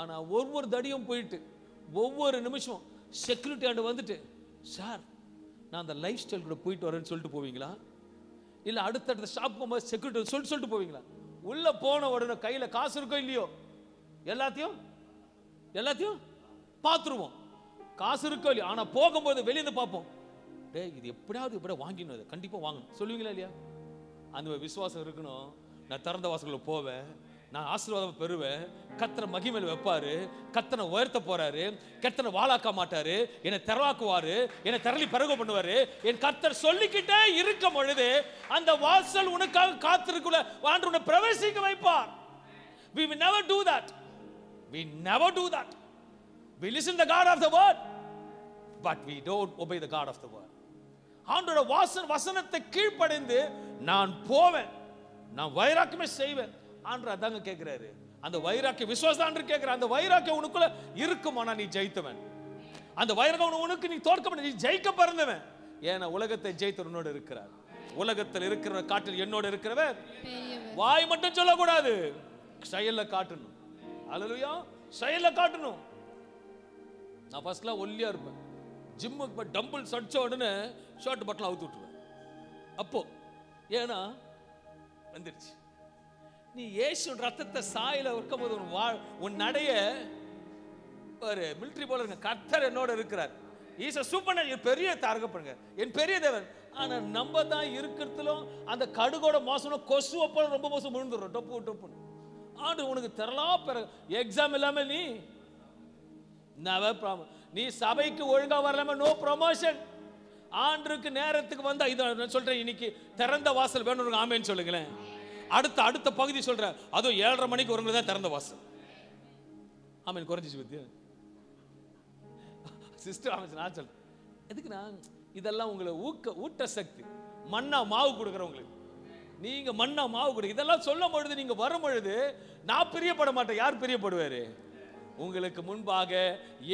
ஆனால் ஒவ்வொரு தடியும் போயிட்டு ஒவ்வொரு நிமிஷம் செக்யூரிட்டி ஆண்டு வந்துட்டு, சார் நான் அந்த லைஃப் ஸ்டைல் கூட போயிட்டு வரேன்னு சொல்லிட்டு போவீங்களா? இல்லை அடுத்தடுத்த ஷாப் போகும்போது செக்யூரிட்டி சொல்லிட்டு போவீங்களா? உள்ளே போன உடனே கையில் காசு இருக்கோ இல்லையோ, எல்லாத்தையும் பார்த்துருவோம். காசு இருக்கோ இல்லையோ, ஆனால் போகும்போது வெளியே பார்ப்போம். டே இது எப்படியாவது இப்படி வாங்கினது, கண்டிப்பாக வாங்கணும் சொல்லுவீங்களா இல்லையா? அந்த விசுவாசம் இருக்கணும். நான் திறந்த வாசல்களை போவேன், நான் ஆசீர்வாதம் பெறுவேன், கர்த்தரை மகிமையில் வைப்பாரு, கர்த்தரை உயர்த்த போறாரு, கர்த்தரை வாளாக்க மாட்டாரு, என்னை திறவாக்குவாரு, என்னை திரளி பிறகு பண்ணுவாரு. என் கர்த்தர் சொல்லிக்கிட்டே இருக்கும் பொழுது அந்த வாசல் உனக்காக காத்திருக்குள்ள ஆண்டவர் உன்னை பிரவேசிக்க வைப்பார். We will never do that. We never do that. We listen to the God of the word, but we don't obey the God of the word. ஆண்டவருடைய வசனத்தை கீழ்ப்படிந்து நான் போவேன், நான் வைராக்கியமே செய்வேன். ஆண்டவர் அதாங்க கேட்கிறாரு. அந்த வைராக்கிய விசுவாசம் ஆண்டவர் கேட்கிறார். அந்த வைராக்கியம் உனக்குள்ள இருக்குமானா நீ ஜெயித்தவன். அந்த வைராக்கியம் உனக்கு நீ தோற்கப்பட, நீ ஜெயிக்க பிறந்தவன். ஏன்னா உலகத்தை ஜெயித்தவர் என்னோட இருக்கிறார். உலகத்தில் இருக்கிற காட்டில் என்னோட இருக்கிறவர். வாய் மட்டும் சொல்லக்கூடாது, செயல்ல காட்டணும். அல்லேலூயா, செயல்ல காட்டணும். நான் ஃபர்ஸ்ட்லாம் ஒல்லியா இருப்பேன். ஜிம்முக்கு டம்பிள்ஸ் அடிச்ச உடனே ஷார்ட் பட்டன் அவுத்து விட்டுருவேன். அப்போ ஏன்னா வந்துருச்சு. நீ இயேசு ரத்தத்தை சாயில வைக்கும்போது உன் நடைய ஒரு மிலிட்டரி போல இருக்க. கர்த்தர் என்னோட இருக்கிறார். ஈஸ் சூப்பர், பெரிய தரகப்படுங்க, என் பெரிய தேவன். ஆனா நம்ம தான் இருக்கிறதுலும் அந்த கடுகோட மோசம் கொசுவை போல ரொம்ப மோசம் விழுந்துடும். டொப்பு டொப்புன்னு ஆண்டு உனக்கு தரலாம். பிறகு எக்ஸாம் இல்லாம நீ சபைக்கு ஒழுங்கா வரலாம நோ ப்ரமோஷன். ஆண்டுக்கு நேரத்துக்கு வந்தா இதை சொல்றேன். இன்னைக்கு திறந்த வாசல் வேணும், ஆமேன்னு சொல்லுங்களேன். அடுத்த பகுதி சொல்றேன். அதுவும் 7:30 மணிக்கு வருங்க தான் திறந்த வாசல். ஆமேன். குறைஞ்சிச்சு பத்தியா சிஸ்டர்? ஆமேன். நான் சொல்றேன் எதுக்கு நான் இதெல்லாம் உங்களை ஊட்ட சக்தி. மண்ணா மாவு கொடுக்குறவங்களுக்கு நீங்க மண்ணா மாவு கொடுக்க இதெல்லாம் சொல்லும் பொழுது நீங்க வரும் பொழுது நான் பிரியப்பட மாட்டேன். யார் பிரியப்படுவாரு? உங்களுக்கு முன்பாக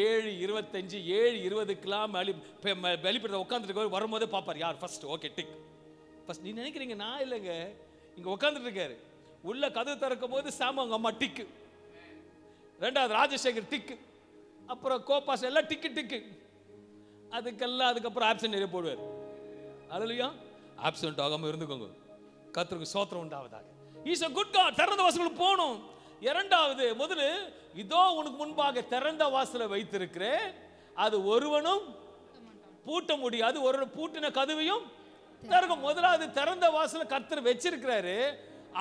7:25 7:20க்கெல்லாம் வெளிப்படுத்த உட்காந்துட்டு வரும்போதே பார்ப்பார் யார் ஃபர்ஸ்ட். Okay tick first. நீ நினைக்கிறீங்க நான் இல்லைங்க, இங்க உட்காந்துட்டு இருக்காரு. உள்ள கதவு திறக்கும் போது சாம அவங்க அம்மா டிக்கு, ரெண்டாவது ராஜசேகர் டிக்கு, அப்புறம் கோபாஸ் எல்லாம் டிக்கு. அதுக்கப்புறம் ஆப்சன்ட் நிறைய போடுவார். அல்லேலூயா, ஆப்சன்ட் ஆகாம இருந்துக்கோங்க. கர்த்தருக்கு ஸ்தோத்திரம் உண்டாவதாக. Is a good God. திறந்த வாசலுக்கு போகணும். இரண்டாவது, முதல்ல இதோ உனக்கு முன்பாக திறந்த வாசலை வைத்திருக்கிறேன், அது ஒருவனும் பூட்ட முடியாது, ஒரு பூட்டின கதவையும் திறக்கும். முதலாவது திறந்த வாசலை கர்த்தர் வச்சிருக்கிறாரு,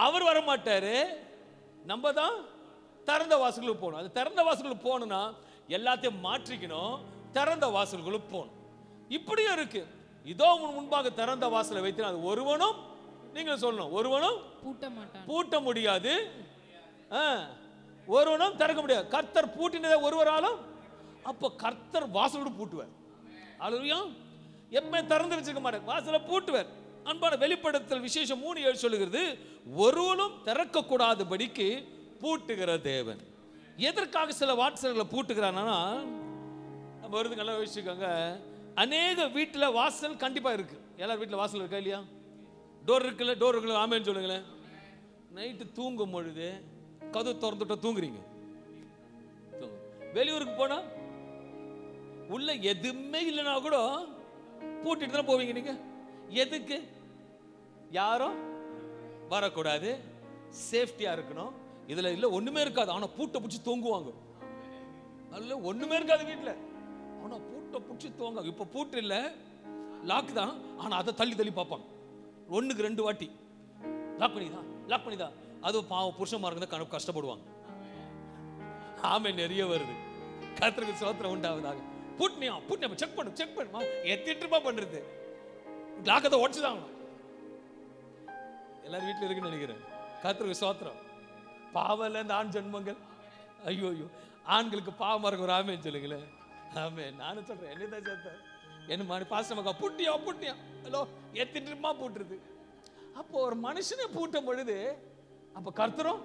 அவர் வர மாட்டாரு, நம்ம தான் திறந்த வாசலுக்கு போகணும். அது திறந்த வாசலுக்கு போகணும்னா எல்லாத்தையும் மாற்றிக்கணும், திறந்த வாசல்களுக்கு போகணும். இப்படியும் இருக்கு. இதோ முன்பாக திறந்த வாசலை வைத்து அது ஒருவனும், நீங்க சொல்லணும், ஒருவனும் பூட்ட முடியாது, ஒருவனும் திறக்க முடியாது. கர்த்தர் பூட்டினதை ஒருவராலும், அப்ப கர்த்தர் வாசலோடு பூட்டுவார். அல்லேலூயா. எப்பவுமே திறந்து வச்சிருக்க மாட்டார், வாசலை பூட்டுவார். அன்பான வெளிப்படுத்தல் விசேஷம் 3:7 சொல்லுகிறது, ஒருவனும் திறக்க கூடாதபடிக்கு பூட்டுகிற தேவன். எதற்காக சில வாசல்களை பூட்டுகிறான்னா, நம்ம வருது நல்லா யோசிச்சுக்கோங்க. அநேக வீட்டில் வாசல் கண்டிப்பா இருக்கு. எல்லார் வீட்டில் வாசல் இருக்கா இல்லையா? டோர் இருக்குல்ல, ஆமேன்னு சொல்லுங்களேன். நைட்டு தூங்கும் பொழுது கதவு திறந்துட்ட தூங்குறீங்க. வெளியூருக்கு போனா உள்ள எதுவுமே இல்லைன்னா கூட பூட்டிட்டு தான் போவீங்க. நீங்க எதுக்கு? யாரும் வரக்கூடாது, சேஃப்டியா இருக்கணும். இதுல இல்ல ஒண்ணுமே இருக்காது, ஆனா பூட்டை பிடிச்சி தூங்குவாங்க. அல்ல ஒண்ணுமே இருக்காது வீட்டுல, ஆனா பூட்டை பிடிச்சி தூங்குவாங்க. இப்ப பூட்டு இல்ல, லாக் தான், ஆனா அதை தள்ளி பார்ப்பாங்க. 1க்கு 2 வாட்டி லாக் பண்ணிதான். அது பாவம் புருஷன்மார்ங்க தான் கஷ்டப்படுவாங்க. ஆமே, நிறைய வருது. கர்த்தருக்கு ஸ்தோத்திரம் உண்டாவதாக. பூட்னியா செக் பண்ணு எத்திட்டு பண்றது, லாக்கத்தை உடச்சுதான். எல்லாரும் வீட்டுல இருக்குன்னு நினைக்கிறேன். கர்த்தருக்கு ஸ்தோத்திரம். பாவல இந்த ஆண் ஜென்மங்கள், ஐயோ ஆண்களுக்கு பாவமா இருக்கும். ஒரு ஆமேன்னு சொல்லுங்களேன். ஆமே, நானும் சொல்றேன், என்னதான் சேர்த்தேன் என்ன பாசமக்கா பூட்டியா ஹலோ எத்திட்டுமா பூட்டுறது. அப்போ ஒரு மனுஷனை பூட்டும் பொழுது அப்ப கர்த்தரும்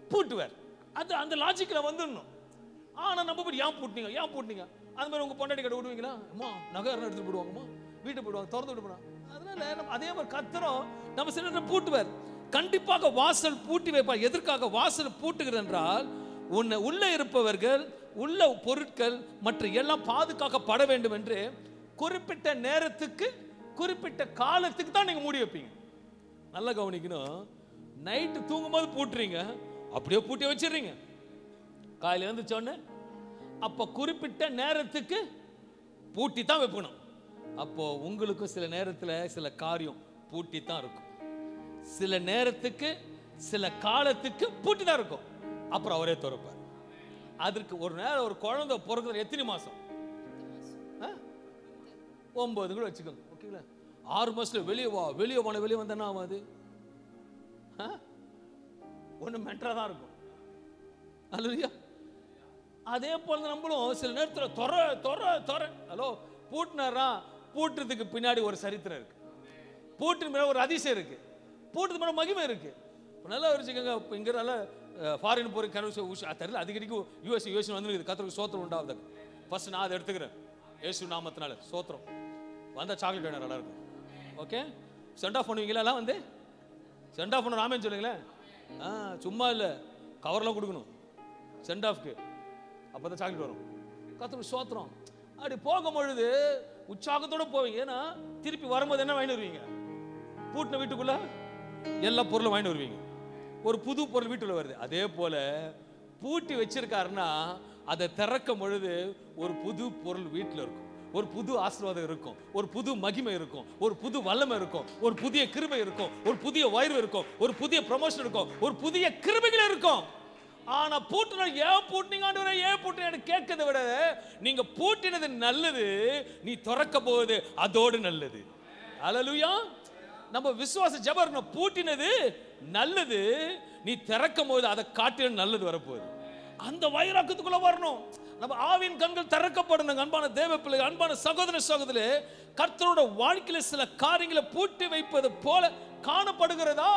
பூட்டுவார். அது அந்த லாஜிக்ல வந்துடணும். ஆனா நம்ம போய் ஏன் பூட்டினீங்க அந்த மாதிரி உங்க பொண்டாட்டி கடை விடுவீங்களா? அம்மா நகரம் எடுத்துட்டு போடுவாங்கம்மா, வீட்டை போடுவாங்க, திறந்து விட்டு போடுவாங்க. அதனால அதே மாதிரி கர்த்தரும் நம்ம சில நேரம் பூட்டுவார். கண்டிப்பாக வாசல் பூட்டி வைப்பார். எதற்காக வாசல் பூட்டுகிறது என்றால், உள்ள இருப்பவர்கள், உள்ள பொருட்கள் மற்ற எல்லாம் பாதுகாக்கப்பட வேண்டும் என்று குறிப்பிட்ட நேரத்துக்கு குறிப்பிட்ட காலத்துக்கு தான் நீங்க மூடி வைப்பீங்க. நல்லா கவனிக்கணும். நைட்டு தூங்கும்போது பூட்டுறீங்க, அப்படியே பூட்டி வச்சிடுறீங்க. காலையில் எழுந்துச்சோன்னு அப்போ குறிப்பிட்ட நேரத்துக்கு பூட்டி தான் வைக்கணும். அப்போ உங்களுக்கும் சில நேரத்தில் சில காரியம் பூட்டி தான் இருக்கும், சில நேரத்துக்கு சில காலத்துக்கு பூட்டி தான் இருக்கும். அப்புறம் அவரே திறப்பார். அதற்கு ஒரு நேரம் ஒரு குழந்தை பிறகுற எத்தனை மாசம்? 9 கூட வச்சுக்கோங்க, ஓகேங்களா? 6 மாசத்துல வெளியே வந்தா ஆகாது, ஒண்ணு மென்டரா தான் இருக்கும். அல்லேலூயா. அதே போல நம்மளும் சில நேரத்தில் தொற ஹலோ பூட்டினாரா, பூட்டுறதுக்கு பின்னாடி ஒரு சரித்திரம் இருக்கு, பூட்டு ஒரு அதிசயம் இருக்கு, பூட்டுறது மேல மகிமை இருக்கு. நல்லா வச்சுக்கோங்க. இங்க நல்ல ஃபாரின் போற தெரியல, அடிக்கடிக்கு யூஎஸ் வந்து கர்த்தருக்கு சோத்திரம் உண்டாவது. ஃபர்ஸ்ட் நான் அதை எடுத்துக்கிறேன் இயேசு நாமத்தினால சோத்திரம். வந்தா சாக்லேட் வேணும், நல்லா இருக்கும். ஓகே, சென்ட் ஆஃப் பண்ணுவீங்களா? எல்லாம் வந்து சென்ட் ஆஃப் பண்ண ராமேன்னு சொல்லுங்களேன். சும்மா இல்லை, கவர்லாம் கொடுக்கணும் சென்ட் ஆஃப்க்கு, அப்பதான் சாக்லேட் வரும். கர்த்தருக்கு சோத்திரம். அப்படி போகும்பொழுது உற்சாகத்தோட போவீங்க. ஏன்னா திருப்பி வரும்போது என்ன வாங்கி வருவீங்க? பூட்டின வீட்டுக்குள்ள எல்லா பொருளும் வாங்கி வருவீங்க. ஒரு புது பொருள் வீட்டுல வருது. அதே போல பூட்டி வச்சிருக்காருன்னா அதை திறக்கும் பொழுது ஒரு புது பொருள் வீட்டில் இருக்கும், ஒரு புது ஆசீர்வாதம் இருக்கும், ஒரு புது மகிமை இருக்கும், ஒரு புது வல்லமை இருக்கும், ஒரு புதிய கிருபை இருக்கும், ஒரு புதிய உயர்வு இருக்கும், ஒரு புதிய ப்ரமோஷன் இருக்கும், ஒரு புதிய கிருபைகள் இருக்கும். ஆனா பூட்டின ஏன் பூட்டினீங்க, ஏன் பூட்டினு கேட்கறதை விட நீங்க பூட்டினது நல்லது, நீ திறக்க போகுது அதோடு நல்லது. அல்லேலூயா. நம்ம விசுவாச ஜெபம் பூட்டினது நல்லது, நீ திறக்கும் போது அதை காட்டின நல்லது வரப்போகுது. அந்த வைராக்கத்துக்குள்ள வரணும். நம்ம ஆவியின் கண்கள் திறக்கப்படணும். அன்பான தேவ பிள்ளை, அன்பான சகோதர சகோதரி, கர்த்தரோட வாழ்க்கையில சில காரியங்களை பூட்டி வைப்பது போல காணப்படுகிறதா?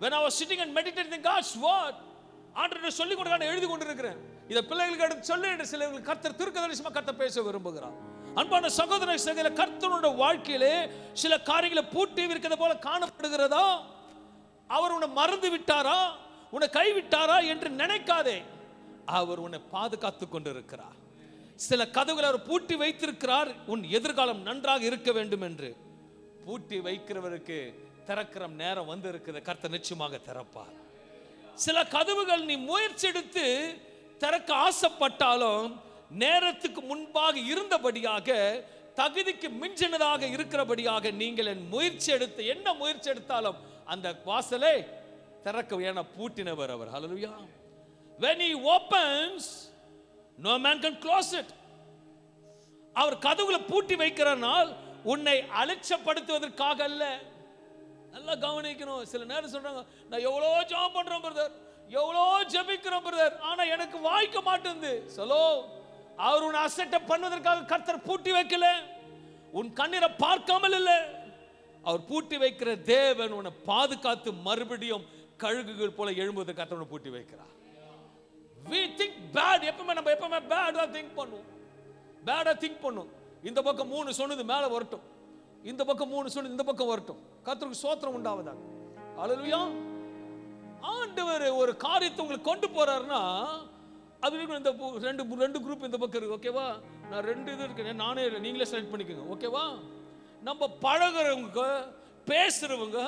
When I was sitting and meditating in God's word, ஆண்டவரே சொல்லி கொடுக்க எழுதி கொண்டிருக்கிறேன். இதை பிள்ளைகளுக்கு எடுத்து சொல்லி என்று சிலருக்கு கர்த்தர் தீர்க்கதரிசனமா கர்த்தர் பேச விரும்புகிறார். அன்பான சகோதர சகோதரி, கர்த்தரோட வாழ்க்கையிலே சில காரியங்களை பூட்டி இருக்கிறது போல காணப்படுகிறதா? அவர் உன்னை மறந்து விட்டாரா, உன்னை கைவிட்டாரா என்று நினைக்காதே. அவர் உன்னை பாதுகாத்து கொண்டிருக்கிறார். சில கதவுகளை அவர் பூட்டி வைத்திருக்கிறார், உன் எதிர்காலம் நன்றாக இருக்க வேண்டும் என்று. பூட்டி வைக்கிறவருக்கு திறக்கிற நேரம் வந்து இருக்குது, கர்த்தர் நிச்சயமாக திறப்பார். சில கதவுகள் நீ முயற்சி எடுத்து திறக்க ஆசைப்பட்டாலும் நேரத்துக்கு முன்பாக இருந்தபடியாக, தகுதிக்கு மிஞ்சினதாக இருக்கிறபடியாக நீங்கள் என்ன முயற்சி எடுத்தாலும் அந்த வாசலை திறக்க ஏன்னா பூட்டினவர் அவர். ஹல்லேலூயா. When he opens, no man can close it. அவர் கதவுகளை பூட்டி வைக்கிறனால் உன்னை அலட்சியப்படுத்துவதற்காக அல்ல. நல்லா கவனிக்கணும். சில நேரம் சொல்றாங்க, நான் எவ்வளோ ஜெபம் பண்றேன் பிரதர், எவ்வளோ ஜெபிக்கிறேன் பிரதர், ஆனா எனக்கு வாய்க்க மாட்டேங்குது. சொல்லோ, அவர் உன்னை அசட்டை பண்ணுவதற்காக கர்த்தர் பூட்டி வைக்கல, உன் கண்ணீரை பார்க்காமல் இல்லை. அவர் பூட்டி வைக்கிற தேவன் உன்னை பாதுகாத்து மறுபடியும் கழுகுகள் போல எழும்புவதற்கு கர்த்தர் பூட்டி வைக்கிறார். We think bad. நம்ம எப்பவுமே பேடா திங்க் பண்ணுவோம், பேடா திங்க் பண்ணும். இந்த பக்கம் 3 சொன்னது மேல வரட்டும், இந்த பக்கம் 3 சொன்னது இந்த பக்கம் வரட்டும். கர்த்தருக்கு ஸ்தோத்திரம் உண்டாவதாக. அல்லேலூயா. ஆண்டவர் ஒரு காரியத்தை உங்களுக்கு கொண்டு போறாருன்னா அது இந்த ரெண்டு குரூப் இந்த பக்கம் இருக்கு, ஓகேவா? நான் 2 இது இருக்கு, நானே நீங்களே செலக்ட் பண்ணிக்கோங்க, ஓகேவா? நம்ம பழகுறவங்க பேசுறவங்க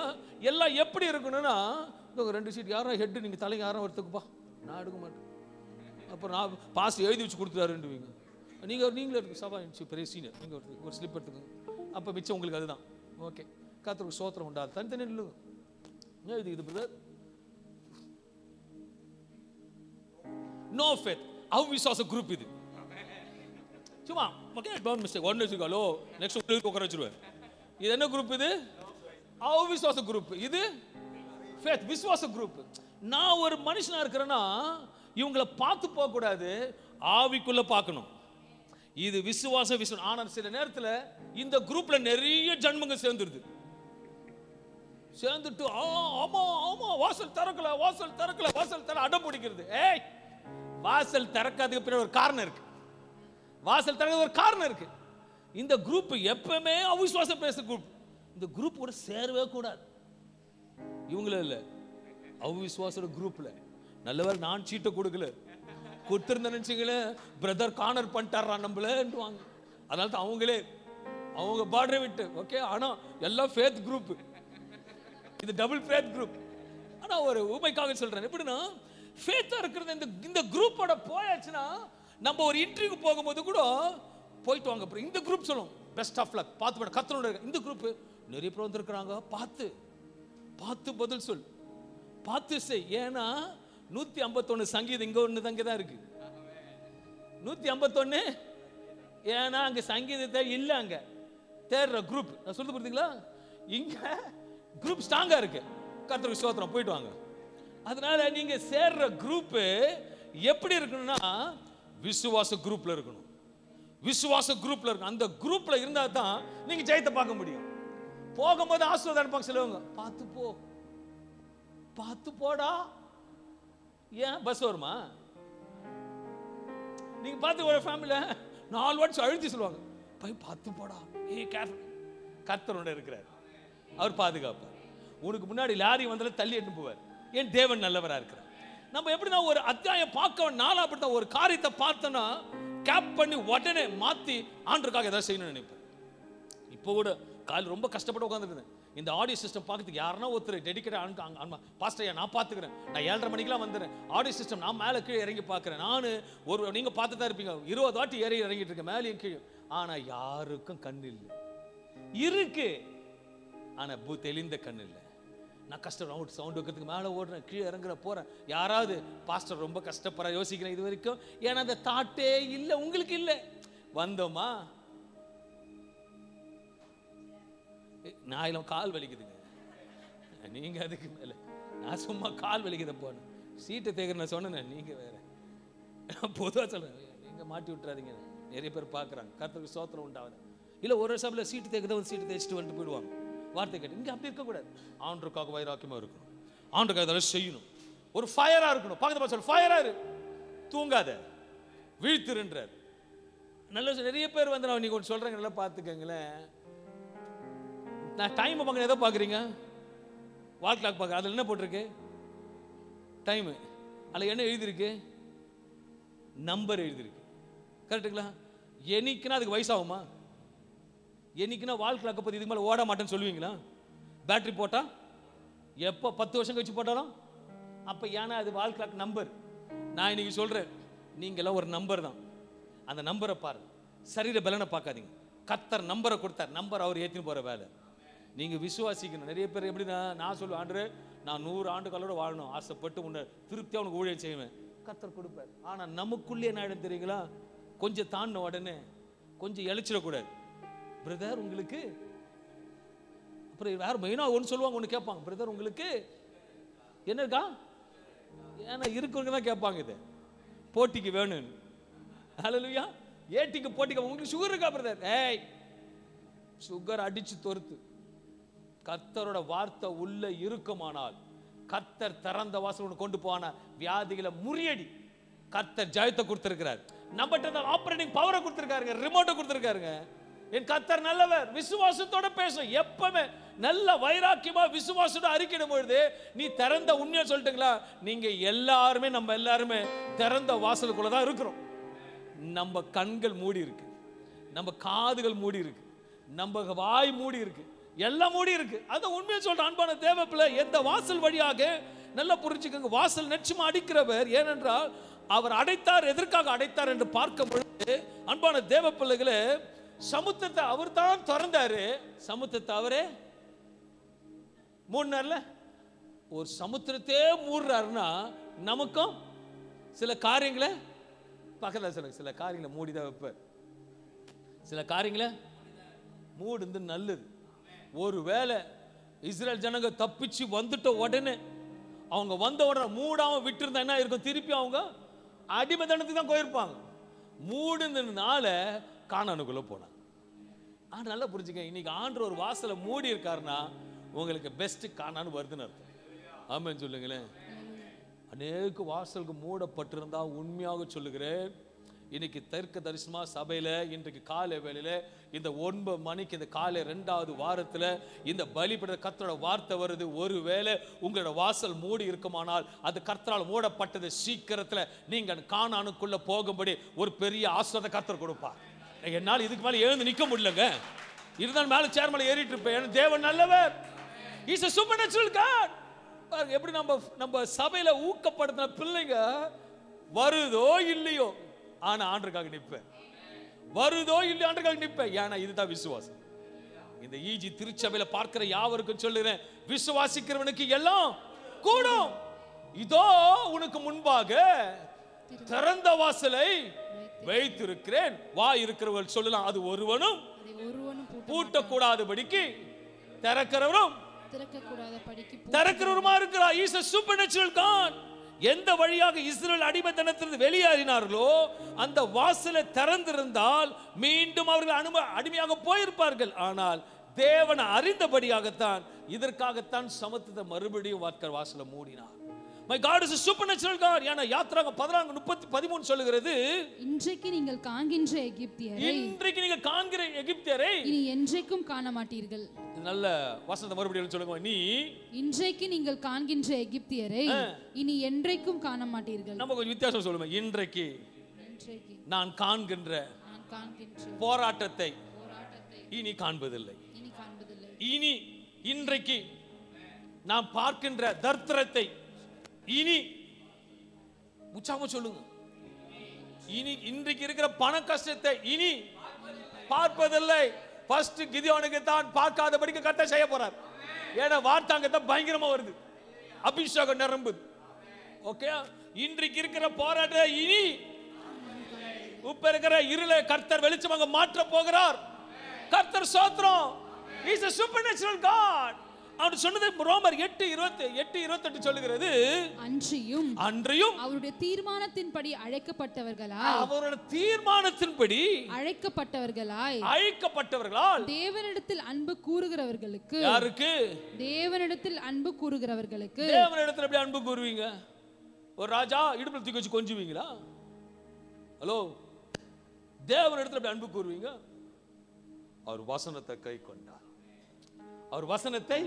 எல்லாம் எப்படி இருக்கணும்னா, 2 சீட் யாரும் ஹெட், நீங்க தலைங்க யாரும் எடுத்துக்குப்பா, நான் எடுக்க மாட்டேன். அப்புறம் நான் பாஸ் எழுதி வச்சு கொடுத்துட்டாருன்னுவீங்க. நீங்களே இருக்கு சபா பெரிய சீனியர், நீங்கள் ஒரு ஸ்லிப் எடுத்துக்கோங்க. அப்போ மிச்சம் உங்களுக்கு அதுதான். ஓகே, கர்த்தருக்கு ஸ்தோத்திரம் உண்டாது. தனித்தனி இல்லைங்க. இது பிரதர் நோ ஃபேத், அவிசுவாச குரூப் இது. சும்மா மிஸ்டேக் ஒன்று வச்சுக்கோ, நெக்ஸ்ட் உட்கார வச்சிருவேன். இது என்ன குரூப்? இது அவிசுவாச குரூப். இது ஃபேத், விசுவாச குரூப். நான் ஒரு மனுஷனா இருக்கிறேன்னா இவங்களை பார்த்து போக கூடாது, ஆவிக்குள்ள பார்க்கணும். இது விசுவாச. ஆனா சில நேரத்தில் இந்த குரூப்ல நிறைய ஜன்மங்க சேர்ந்துட்டு ஆமா ஆமா வாசல் திறக்கல அடம் பிடிக்கிறது. ஏய், வாசல் திறக்காததுக்கு பின்னாடி ஒரு காரணம் இருக்கு. வாசல் திறக்க ஒரு காரணம் இருக்கு. இந்த குரூப் எப்பவுமே அவிசுவாசம் பேசுற குரூப். இந்த குரூப் கூட சேரவே கூடாது. இவங்கள இல்ல, அவிசுவாச குரூப்ல. நல்லவேளை நான் சீட்டை கொடுக்கல, கொடுத்திருந்தேன்னு நினைச்சீங்களே பிரதர் கார்னர் பண்ணிட்டாரா நம்மளேன்னுவாங்க. அதனால தான் அவங்களே அவங்க பார்டரை விட்டு ஓகே. ஆனா எல்லாம் ஃபேத் குரூப், இது டபுள் ஃபேத் குரூப். ஆனா ஒரு ஊமைக்காக சொல்றேன், எப்படின்னா ஃபேத்தா இருக்கிறது இந்த குரூப்போட போயாச்சுன்னா நம்ம ஒரு இன்டர்வியூ போகும்போது கூட போயிட்டு வாங்க. அப்புறம் இந்த குரூப் சொல்லும் பெஸ்ட் ஆஃப் லக், பார்த்து கத்தனோட இந்த குரூப் நிறைய பேர் வந்திருக்கிறாங்க, பார்த்து பார்த்து பதில் சொல், பார்த்து செய். ஏன்னா 151 சங்கீதம் இங்க ஒன்று தங்க தான் இருக்கு. 151 ஏன்னா அங்க சங்கீதத்தை இல்ல, அங்க தேடுற குரூப். நான் சொல்றது புரியுதுங்களா? இங்க குரூப் ஸ்ட்ராங்கா இருக்கு. கர்த்தருக்கு ஸ்தோத்திரம், போயிட்டு வாங்க. அதனால நீங்க சேர்ற குரூப் எப்படி இருக்கணும்னா விசுவாச குரூப்ல இருக்கணும். விசுவாச குரூப்ல இருக்கணும். அந்த குரூப்ல இருந்தா தான் நீங்க ஜெயத்தை பார்க்க முடியும். போகும்போது ஆசீர்வாதம் அனுப்பாங்க சிலவங்க, பார்த்து போ, பார்த்து போடா. ஏன் பஸ் வருமா? நீங்க பார்த்து ஒரு ஃபேமிலில 4 வாட்ஸ் அழுத்தி சொல்லுவாங்க, போய் பார்த்து போடா, ஏ கேர்ஃபுல். கர்த்தரோட இருக்கிறார், அவர் பாதுகாப்பார். உனக்கு முன்னாடி லாரி வந்தாலும் தள்ளி எட்டு போவார். என் தேவன் நல்லவரா இருக்கிறார். நம்ம எப்படின்னா ஒரு அத்தியாயம் பார்க்க நாளா அப்படித்தான் ஒரு காரியத்தை பார்த்தோன்னா கேப் பண்ணி உடனே மாத்தி ஆண்டருக்காக ஏதாவது செய்யணும்னு நினைப்பேன். இப்போ கூட காலையில் ரொம்ப கஷ்டப்பட்டு உட்காந்துருந்தேன். இந்த ஆடியோ சிஸ்டம் பார்க்கறதுக்கு யாருன்னா ஒருத்தர் டெடிக்கேட் பாஸ்டர் நான் பார்த்துக்கிறேன், நான் 7:30 மணிக்கெல்லாம் வந்துடுறேன். ஆடியோ சிஸ்டம் நான் மேலே கீழே இறங்கி பார்க்குறேன். நான் நீங்கள் பார்த்து தான் இருப்பீங்க, 20 வாட்டி ஏறி இறங்கிட்டு இருக்கேன் மேலேயும் கீழே. ஆனால் யாருக்கும் கண் இல்லை, இருக்கு ஆனால் தெளிந்த கண் இல்லை. நான் கஷ்டம் சவுண்ட் வைக்கிறதுக்கு மேலே ஓடுறேன், கீழே இறங்குற போகிறேன். யாராவது பாஸ்டர் ரொம்ப கஷ்டப்படுற யோசிக்கிறேன் இது வரைக்கும். ஏன்னா அந்த தாட்டே இல்லை, உங்களுக்கு இல்லை. வந்தோமா, நான் கால் வலிக்குதுங்க, நீங்க அதுக்கு மேல நான் சும்மா கால் வலிக்குத போனேன். சீட்டை தேக்கிற நான் சொன்னேன், நீங்க வேற பொதுவாக சொல்றேன், நீங்க மாட்டி விட்டுறாதீங்க. நிறைய பேர் பார்க்குறாங்க, கர்த்தருக்கு ஸ்தோத்திரம் உண்டாவது. இல்லை ஒரு சபையில் சீட்டு தேக்கிறத ஒரு சீட்டு தேய்ச்சிட்டு வந்துட்டு போயிடுவாங்க. வார்த்தை கேட்டு இங்கே அப்படி இருக்கக்கூடாது. ஆண்டருக்காக வைராக்கியமாக இருக்கணும், ஆண்டருக்காக இதெல்லாம் செய்யணும். ஒரு ஃபயரா இருக்கணும். பக்கத்து சொல்ல ஃபயரா இரு, தூங்காத, வீழ்த்திருன்றார். நல்ல நிறைய பேர் வந்து நான் நீங்க ஒன்று சொல்றேங்க, நல்லா பார்த்துக்கங்களேன். நான் டைம் பார்க்குறேன், எதை பார்க்குறீங்க? வால் கிளாக் பார்க்குறேன். அதில் என்ன போட்டிருக்கு? டைமு. அதில் என்ன எழுதியிருக்கு? நம்பர் எழுதியிருக்கு. கரெக்டுங்களா? என்னைக்குன்னா அதுக்கு வயசாகுமா? என்னைக்குன்னா வால் கிளாக்கை பற்றி இதுக்கு மேலே ஓட மாட்டேன்னு சொல்லுவீங்களா? பேட்டரி போட்டால் எப்போ 10 வருஷம் கழிச்சு போட்டாலும் அப்போ ஏன்னா அது வால் கிளாக் நம்பர். நான் இன்னைக்கு சொல்கிறேன், நீங்களாம் ஒரு நம்பர் தான். அந்த நம்பரை பாருங்க, சரீர பலனை பார்க்காதீங்க. கர்த்தர் நம்பரை கொடுத்தார், நம்பர் அவர் ஏற்றின்னு போகிற வேலை. நீங்கள் விசுவாசிக்கணும். நிறைய பேர் எப்படின்னா நான் சொல்லுவேன், ஆண்டரே நான் 100 ஆண்டுகளோடு வாழணும் ஆசைப்பட்டு உன்னை திருப்தியாக உனக்கு ஊழியம் செய்வேன். கர்த்தர் கொடுப்பார். ஆனால் நமக்குள்ளே என்ன ஆயிடும் தெரியுங்களா? கொஞ்சம் தாண்டின உடனே கொஞ்சம் இழைச்சிடக்கூடாது. பிரதர் உங்களுக்கு அப்புறம் வேறு மெயினாக ஒன்று சொல்லுவாங்க, ஒன்று கேட்பாங்க, பிரதர் உங்களுக்கு என்ன இருக்கா? ஏன்னா இருக்கிறவங்க தான் கேட்பாங்க, இது போட்டிக்கு வேணும்னு. ஹல்லேலூயா. ஏட்டிக்கு போட்டிக்கு உங்களுக்கு சுகர் இருக்கா பிரதர்? ஏய், சுகர் அடிச்சு தொறுத்து. கர்த்தரோட வார்த்தை உள்ள இருக்குமானால் கர்த்தர் திறந்த வாசல் கொண்டு போன வியாதிகளை முறியடி. கர்த்தர் ஜெயத்தை கொடுத்திருக்கிறார். நம்மகிட்ட ஆபரேட்டிங் பவரை கொடுத்திருக்காருங்க, ரிமோட்டை கொடுத்திருக்காருங்க. என் கர்த்தர் நல்லவர். விசுவாசத்தோட பேசும் எப்பவுமே, நல்ல வைராக்கியமா விசுவாசத்தோட அறிக்கையிடும் பொழுது நீ திறந்த உண்மையை சொல்லிட்டுங்களா, நீங்க எல்லாருமே நம்ம எல்லாருமே திறந்த வாசலுக்குள்ளதான் இருக்கிறோம். நம்ம கண்கள் மூடி இருக்கு, நம்ம காதுகள் மூடி இருக்கு, நம்ம வாய் மூடி இருக்கு, எல்லாம் மூடி இருக்கு. அத உண்மையை சொல்ற அன்பான தேவப்பிள்ளை, எந்த வாசல் வழியாக நல்லா புரிஞ்சுக்கங்க, வாசல் நிச்சயமா அடிக்கிறவர். ஏனென்றால் அவர் அடைத்தார். எதற்காக அடைத்தார் என்று பார்க்கும் பொழுது அன்பான தேவப்பிள்ளைகளே, சமுத்திரத்தை அவர் தான் திறந்தாரு. சமுத்திரத்தை அவரே மூடினார்ல. ஒரு சமுத்திரத்தே மூடுறாருன்னா நமக்கும் சில காரியங்களை பக்கத்தில் சில காரியங்களை மூடிதான் வைப்பார். சில காரியங்களை மூடுந்து நல்லது. ஒருவேளை இஸ்ரேல் ஜனங்க தப்பிச்சு வந்துட்ட உடனே, அவங்க வந்த உடனே மூடாம விட்டு இருந்தா என்ன இருக்கும்? திருப்பி அவங்க அடிமைத்தனத்துக்கு தான் போயிருப்பாங்க. மூடுனால கானானுக்குள்ள போனாங்க. ஆனா நல்லா புரிஞ்சுக்க, இன்னைக்கு ஆண்டவர் ஒரு வாசலை மூடி இருக்காருன்னா உங்களுக்கு பெஸ்ட் கானானு வருதுன்னு அர்த்தம். ஆமென் சொல்லுங்களேன். அநேக வாசல்கள் மூடப்பட்டிருந்தா உண்மையாக சொல்லுகிறேன், இன்னைக்கு தெற்கு தரிசனமா சபையில இன்றைக்கு காலை வேளையில இந்த 9 மணிக்கு இந்த காலை 2வது வாரத்துல இந்த பலிபீட கர்த்தரோட வார்த்தை வருது. ஒருவேளை உங்களோட வாசல் மூடி இருக்குமானால் அது கர்த்தரால் மூடப்பட்டது. சீக்கிரத்துல நீங்க கானானுக்குள்ள போகும்படி ஒரு பெரிய ஆசீர்வாத கர்த்தர் கொடுப்பார். என்னால் இதுக்கு மேல எழுந்து நிக்க முடியலங்க. இருந்தாலும் மேல சேர் மேல ஏறிட்டு இருப்பேன். தேவன் நல்லவர். Is a supernatural God. பாருங்க எப்படி நம்ம சபையில ஊக்கப்படுத்தின பிள்ளைங்க வருதோ இல்லையோ, ஆனா ஆண்டவருக்காக நிற்பேன். வருதோ இல்லையோ ஆண்டவருக்காக நிற்பேன். ஏன்னா இதுதான் விசுவாசம். இந்த ஈஜி திருச்சபையில பார்க்கிற யாவருக்கும் சொல்லுறேன், விசுவாசிக்கிறவனுக்கு எல்லாம் கூடும். இதோ உனக்கு முன்பாக திறந்த வாசலை வைத்திருக்கிறேன். வா இருக்கிறவர்கள் சொல்லலாம், அது ஒருவனும் பூட்டக்கூடாதபடிக்கு திறக்கிறவரும் திறக்கிறவருமா இருக்கிறார். Is a supernatural God. எந்த வழியாக இஸ்ரவேல் அடிமைத்தனத்திலிருந்து வெளியேறினார்களோ அந்த வாசலை திறந்திருந்தால் மீண்டும் அவர்கள் அடிமையாக போயிருப்பார்கள். ஆனால் தேவனை அறிந்தபடியாகத்தான், இதற்காகத்தான் சமத்துவத்தை மறுபடியும் வாசலை மூடினார். My God is a supernatural God. ஏனா யாத்ராகமம் 14:13 சொல்லுகிறது, இன்றைக்கு நீங்கள் காண்கின்ற எகிப்தியரை இனி என்றைக்கும் காண மாட்டீர்கள். நல்ல வசனத்தை மறுபடியும் சொல்லுங்க. நீ இன்றைக்கு நீங்கள் காண்கின்ற எகிப்தியரை இனி என்றைக்கும் காண மாட்டீர்கள். நம்ம கொஞ்சம் வித்தியாசம் சொல்லுங்க. இன்றைக்கு நான் காண்கின்ற போராட்டத்தை இனி காண்பதில்லை. இனி இன்றைக்கு நான் பார்க்கின்ற தர்த்தரத்தை இனி உற்சாகமா சொல்லுங்க. இனி இன்றைக்கு இருக்கிற பண கஷ்டத்தை இனி பார்ப்பதில்லை. ஃபர்ஸ்ட் கிதியோனுக்கு தான் பார்க்காதபடிக்கு கர்த்தர் செய்ய போறார். ஏன்னா வார்த்தாங்க தான் பயங்கரமா வருது, அபிஷேகம் நிரம்புது. ஓகே, இன்றைக்கு இருக்கிற போராட்ட இனி இப்ப இருக்கிற இருளை கர்த்தர் வெளிச்சமாக மாற்ற போகிறார். கர்த்தர் ஸ்தோத்திரம். He is a supernatural God. அவர் சொன்னது ரோமர் 8:28 சொல்லுகிறது, அன்றியும் அவருடைய தீர்மானத்தின்படி அழைக்கப்பட்டவர்களால் தேவனிடத்தில் அன்பு கூறுகிறவர்களுக்கு. யாருக்கு? தேவனிடத்தில் அன்பு கூறுகிறவர்களுக்கு. தேவனிடத்தில் எப்படி அன்பு கூறுவீங்க? ஒரு ராஜா இடுப்புல தூக்கி வச்சு கொஞ்சுவீங்களா? ஹலோ, தேவனிடத்தில் எப்படி அன்பு கூறுவீங்க? அவர் வசனத்தை கை கொண்டார். அவர் வசனத்தை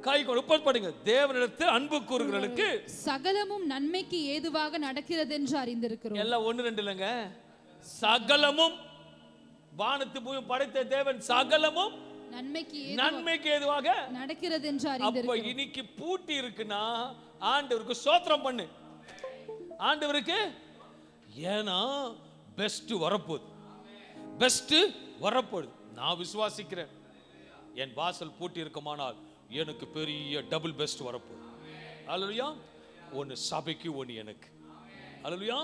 கை கொண்டு படிங்க. தேவனிடத்தில் அன்பு கூறுகிறவர்களுக்கு சகலமும் நன்மைக்கு ஏதுவாக நடக்கிறது என்று அறிந்திருக்கிறோம். எல்லாம் 1-2 இல்லைங்க. சகலமும், வானத்து பூமி படைத்த தேவன் சகலமும் நன்மைக்கு ஏதுவாக நடக்கிறது என்று அறிந்திருக்கிறோம். அப்ப இன்னைக்கு பூட்டி இருக்குன்னா ஆண்டவருக்கு ஸ்தோத்திரம் பண்ணு. ஆண்டவருக்கு ஏனா பெஸ்ட் வரப்போகுது. பெஸ்ட் வரப்போகுது. நான் விசுவாசிக்கிறேன். என் வாசல் பூட்டி இருக்குமானால் எனக்கு பெரிய டபுள் பெஸ்ட் வரப்போகுது. அல்லேலூயா. ஒன்னு சபைக்கு, ஒன்னு எனக்கு. அல்லேலூயா.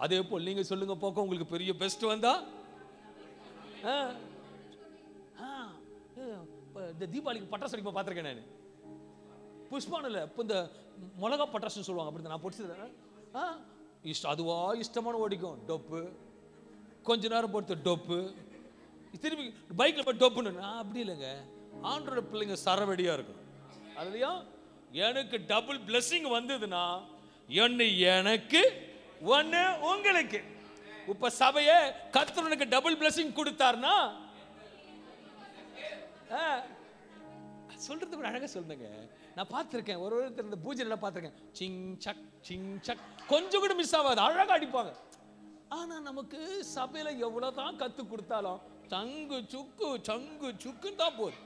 அதே போல் நீங்க சொல்லுங்க போக்க, உங்களுக்கு பெரிய பெஸ்ட் வந்தா இந்த தீபாவளிக்கு பட்டாசு அடிப்பா பார்த்திருக்கேன் நான். புஷ்பானில் இப்போ இந்த மிளகா பட்டாசுன்னு சொல்லுவாங்க. அப்படி நான் பொடிச்சது அதுவா இஷ்டமான ஓடிக்கும். டொப்பு கொஞ்ச நேரம் பொறுத்து டொப்பு, திரும்பி பைக்ல போய் டொப்புன்னு. அப்படி இல்லைங்க. ஆண்டோட பிள்ளைங்க சரவடியா இருக்கணும். அதுலயா எனக்கு டபுள் பிளெஸிங் வந்ததுன்னா எனக்கு ஒன்னு உங்களுக்கு. இப்ப சபையே கர்த்தருக்கு டபுள் பிளெஸிங் கொடுத்தார்னா சொல்றது கூட அழகா சொல்லுங்க. நான் பார்த்திருக்கேன், ஒருத்தர் இந்த பூஜை எல்லாம் பார்த்திருக்கேன். சிங் சக் கொஞ்சம் கூட மிஸ் ஆகாது, அழகா அடிப்பாங்க. ஆனா நமக்கு சபையில எவ்வளவுதான் கத்து கொடுத்தாலும் சங்கு சுக்கு தான் போகுது.